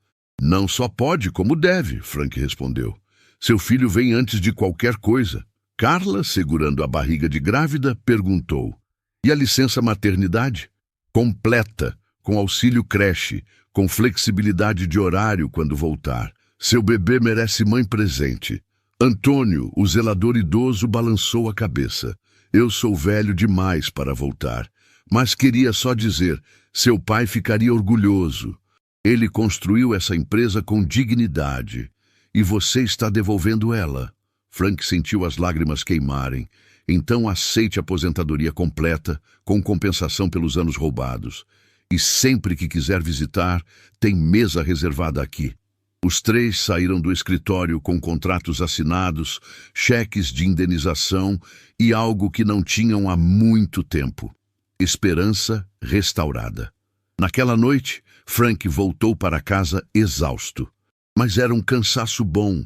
"Não só pode, como deve", Frank respondeu. "Seu filho vem antes de qualquer coisa." Carla, segurando a barriga de grávida, perguntou: "E a licença maternidade?" "Completa, com auxílio creche, com flexibilidade de horário quando voltar. Seu bebê merece mãe presente." Antônio, o zelador idoso, balançou a cabeça. "Eu sou velho demais para voltar, mas queria só dizer, seu pai ficaria orgulhoso. Ele construiu essa empresa com dignidade, e você está devolvendo ela." Frank sentiu as lágrimas queimarem. "Então aceite a aposentadoria completa, com compensação pelos anos roubados. E sempre que quiser visitar, tem mesa reservada aqui." Os 3 saíram do escritório com contratos assinados, cheques de indenização e algo que não tinham há muito tempo: esperança restaurada. Naquela noite, Frank voltou para casa exausto. Mas era um cansaço bom,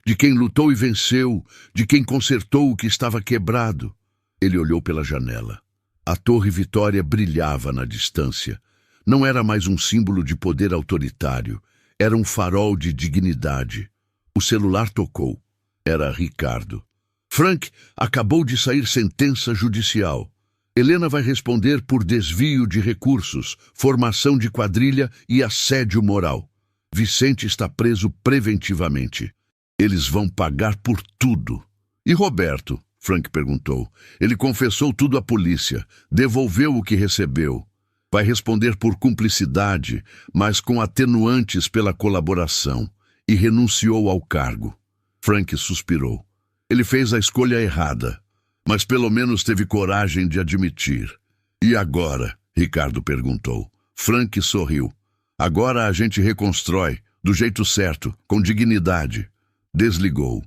de quem lutou e venceu, de quem consertou o que estava quebrado. Ele olhou pela janela. A Torre Vitória brilhava na distância. Não era mais um símbolo de poder autoritário. Era um farol de dignidade. O celular tocou. Era Ricardo. "Frank, acabou de sair sentença judicial. Helena vai responder por desvio de recursos, formação de quadrilha e assédio moral. Vicente está preso preventivamente. Eles vão pagar por tudo." "E Roberto?" Frank perguntou. "Ele confessou tudo à polícia, devolveu o que recebeu. Vai responder por cumplicidade, mas com atenuantes pela colaboração, e renunciou ao cargo." Frank suspirou. Ele fez a escolha errada, mas pelo menos teve coragem de admitir. "E agora?" Ricardo perguntou. Frank sorriu. "Agora a gente reconstrói, do jeito certo, com dignidade." Desligou.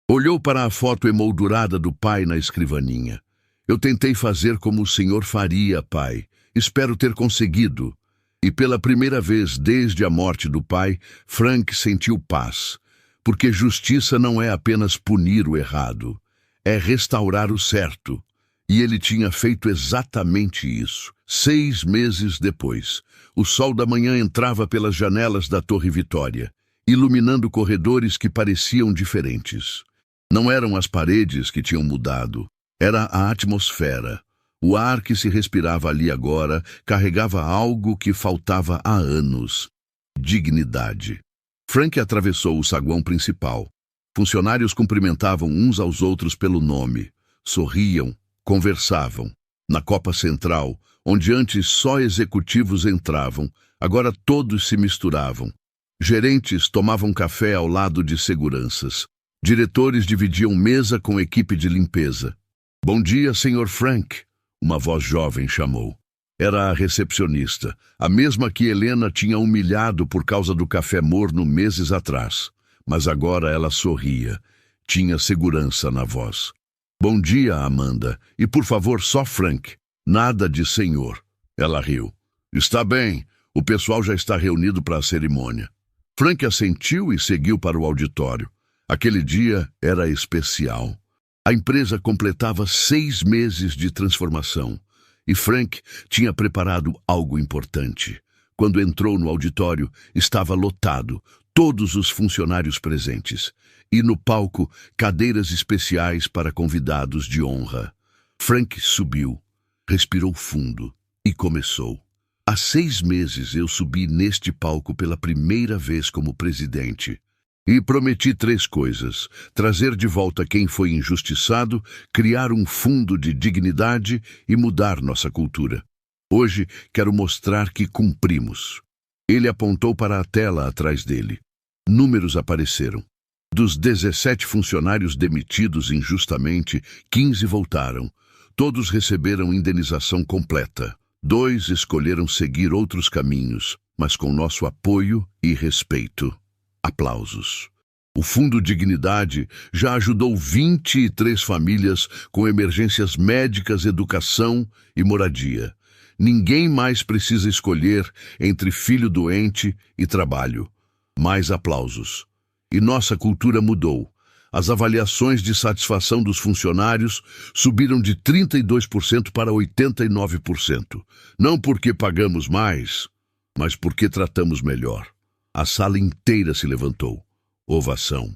Olhou para a foto emoldurada do pai na escrivaninha. "Eu tentei fazer como o senhor faria, pai. Espero ter conseguido." E pela primeira vez desde a morte do pai, Frank sentiu paz. Porque justiça não é apenas punir o errado, é restaurar o certo. E ele tinha feito exatamente isso. 6 meses depois, o sol da manhã entrava pelas janelas da Torre Vitória, iluminando corredores que pareciam diferentes. Não eram as paredes que tinham mudado, era a atmosfera. O ar que se respirava ali agora carregava algo que faltava há anos: dignidade. Frank atravessou o saguão principal. Funcionários cumprimentavam uns aos outros pelo nome, sorriam, conversavam. Na copa central, onde antes só executivos entravam, agora todos se misturavam. Gerentes tomavam café ao lado de seguranças. Diretores dividiam mesa com equipe de limpeza. "Bom dia, Sr. Frank." Uma voz jovem chamou. Era a recepcionista, a mesma que Helena tinha humilhado por causa do café morno meses atrás. Mas agora ela sorria. Tinha segurança na voz. "Bom dia, Amanda. E por favor, só Frank. Nada de senhor." Ela riu. "Está bem. O pessoal já está reunido para a cerimônia." Frank assentiu e seguiu para o auditório. Aquele dia era especial. A empresa completava 6 meses de transformação e Frank tinha preparado algo importante. Quando entrou no auditório, estava lotado, todos os funcionários presentes, e no palco, cadeiras especiais para convidados de honra. Frank subiu, respirou fundo e começou. "Há 6 meses eu subi neste palco pela primeira vez como presidente. E prometi 3 coisas: trazer de volta quem foi injustiçado, criar um fundo de dignidade e mudar nossa cultura. Hoje quero mostrar que cumprimos. Ele apontou para a tela atrás dele. Números apareceram. Dos 17 funcionários demitidos injustamente, 15 voltaram. Todos receberam indenização completa. 2 escolheram seguir outros caminhos, mas com nosso apoio e respeito. Aplausos. O Fundo Dignidade já ajudou 23 famílias com emergências médicas, educação e moradia. Ninguém mais precisa escolher entre filho doente e trabalho. Mais aplausos. E nossa cultura mudou. As avaliações de satisfação dos funcionários subiram de 32% para 89%. Não porque pagamos mais, mas porque tratamos melhor. A sala inteira se levantou. Ovação.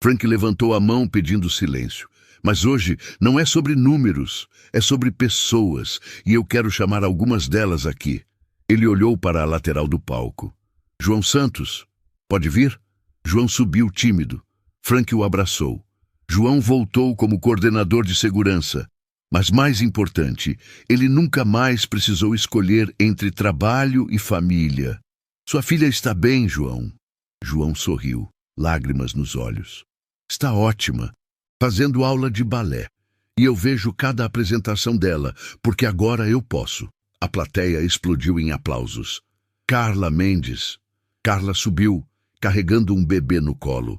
Frank levantou a mão pedindo silêncio. Mas hoje não é sobre números, é sobre pessoas, e eu quero chamar algumas delas aqui. Ele olhou para a lateral do palco. João Santos, pode vir? João subiu tímido. Frank o abraçou. João voltou como coordenador de segurança. Mas mais importante, ele nunca mais precisou escolher entre trabalho e família. Sua filha está bem, João? João sorriu, lágrimas nos olhos. Está ótima. Fazendo aula de balé. E eu vejo cada apresentação dela, porque agora eu posso. A plateia explodiu em aplausos. Carla Mendes. Carla subiu, carregando um bebê no colo.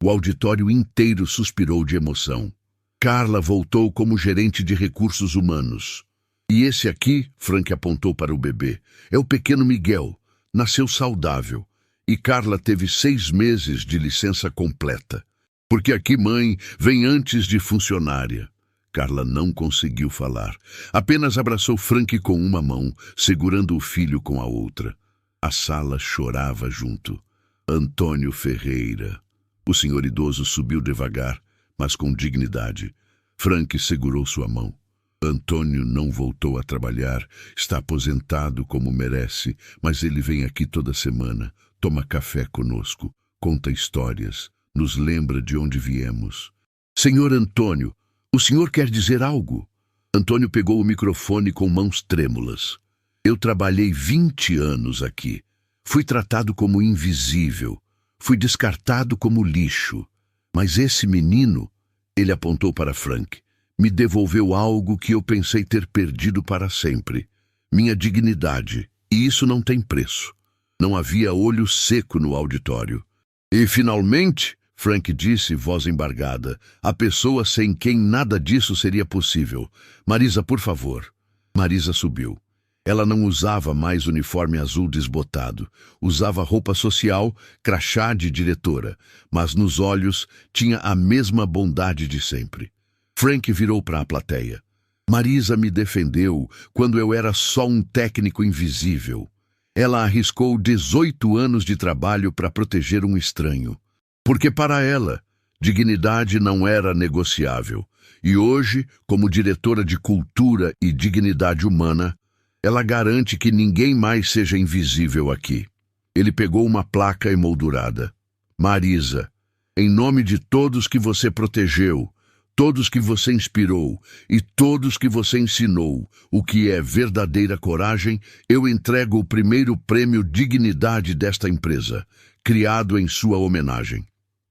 O auditório inteiro suspirou de emoção. Carla voltou como gerente de recursos humanos. E esse aqui, Frank apontou para o bebê, é o pequeno Miguel. Nasceu saudável. E Carla teve 6 meses de licença completa. Porque aqui mãe vem antes de funcionária. Carla não conseguiu falar. Apenas abraçou Frank com uma mão, segurando o filho com a outra. A sala chorava junto. Antônio Ferreira. O senhor idoso subiu devagar, mas com dignidade. Frank segurou sua mão. Antônio não voltou a trabalhar. Está aposentado como merece, mas ele vem aqui toda semana. Toma café conosco, conta histórias. Nos lembra de onde viemos. Senhor Antônio, o senhor quer dizer algo? Antônio pegou o microfone com mãos trêmulas. Eu trabalhei 20 anos aqui. Fui tratado como invisível. Fui descartado como lixo. Mas esse menino, ele apontou para Frank, me devolveu algo que eu pensei ter perdido para sempre. Minha dignidade. E isso não tem preço. Não havia olho seco no auditório. E, finalmente, Frank disse, voz embargada, a pessoa sem quem nada disso seria possível. Marisa, por favor. Marisa subiu. Ela não usava mais uniforme azul desbotado. Usava roupa social, crachá de diretora, mas nos olhos tinha a mesma bondade de sempre. Frank virou para a plateia. Marisa me defendeu quando eu era só um técnico invisível. Ela arriscou 18 anos de trabalho para proteger um estranho. Porque para ela, dignidade não era negociável. E hoje, como diretora de cultura e dignidade humana, ela garante que ninguém mais seja invisível aqui. Ele pegou uma placa emoldurada. Marisa, em nome de todos que você protegeu, todos que você inspirou e todos que você ensinou o que é verdadeira coragem, eu entrego o primeiro prêmio Dignidade desta empresa, criado em sua homenagem.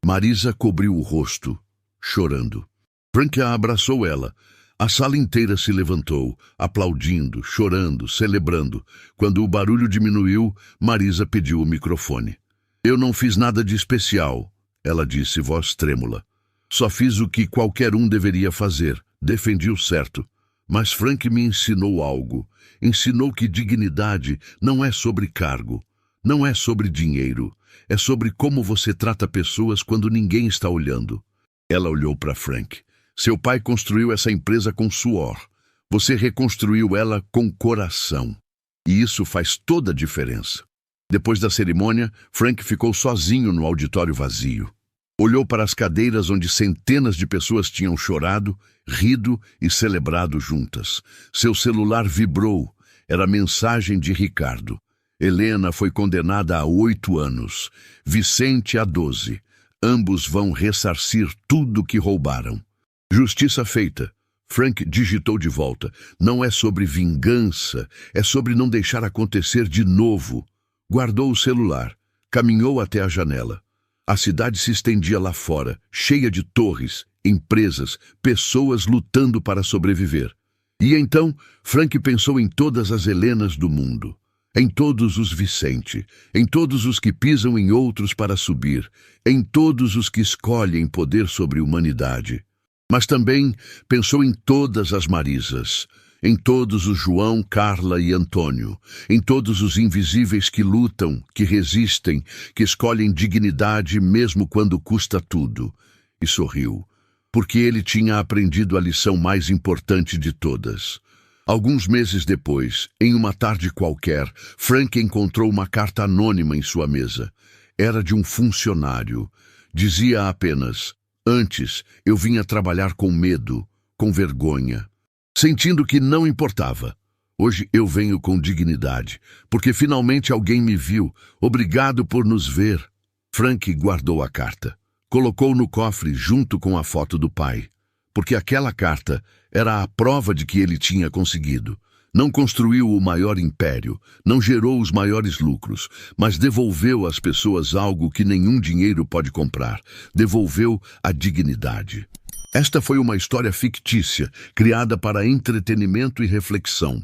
Marisa cobriu o rosto, chorando. Frank abraçou ela. A sala inteira se levantou, aplaudindo, chorando, celebrando. Quando o barulho diminuiu, Marisa pediu o microfone. Eu não fiz nada de especial, ela disse, voz trêmula. Só fiz o que qualquer um deveria fazer. Defendi o certo. Mas Frank me ensinou algo. Ensinou que dignidade não é sobre cargo. Não é sobre dinheiro. É sobre como você trata pessoas quando ninguém está olhando. Ela olhou para Frank. Seu pai construiu essa empresa com suor. Você reconstruiu ela com coração. E isso faz toda a diferença. Depois da cerimônia, Frank ficou sozinho no auditório vazio. Olhou para as cadeiras onde centenas de pessoas tinham chorado, rido e celebrado juntas. Seu celular vibrou. Era mensagem de Ricardo. Helena foi condenada a 8 anos, Vicente a 12, Ambos vão ressarcir tudo que roubaram. Justiça feita. Frank digitou de volta. Não é sobre vingança, é sobre não deixar acontecer de novo. Guardou o celular. Caminhou até a janela. A cidade se estendia lá fora, cheia de torres, empresas, pessoas lutando para sobreviver. E então, Frank pensou em todas as Helenas do mundo. Em todos os Vicente, em todos os que pisam em outros para subir, em todos os que escolhem poder sobre a humanidade. Mas também pensou em todas as Marisas, em todos os João, Carla e Antônio, em todos os invisíveis que lutam, que resistem, que escolhem dignidade mesmo quando custa tudo. E sorriu, porque ele tinha aprendido a lição mais importante de todas. Alguns meses depois, em uma tarde qualquer, Frank encontrou uma carta anônima em sua mesa. Era de um funcionário. Dizia apenas: "Antes, eu vinha trabalhar com medo, com vergonha, sentindo que não importava. Hoje eu venho com dignidade, porque finalmente alguém me viu. Obrigado por nos ver." Frank guardou a carta. Colocou no cofre junto com a foto do pai, porque aquela carta era a prova de que ele tinha conseguido. Não construiu o maior império, não gerou os maiores lucros, mas devolveu às pessoas algo que nenhum dinheiro pode comprar. Devolveu a dignidade. Esta foi uma história fictícia, criada para entretenimento e reflexão.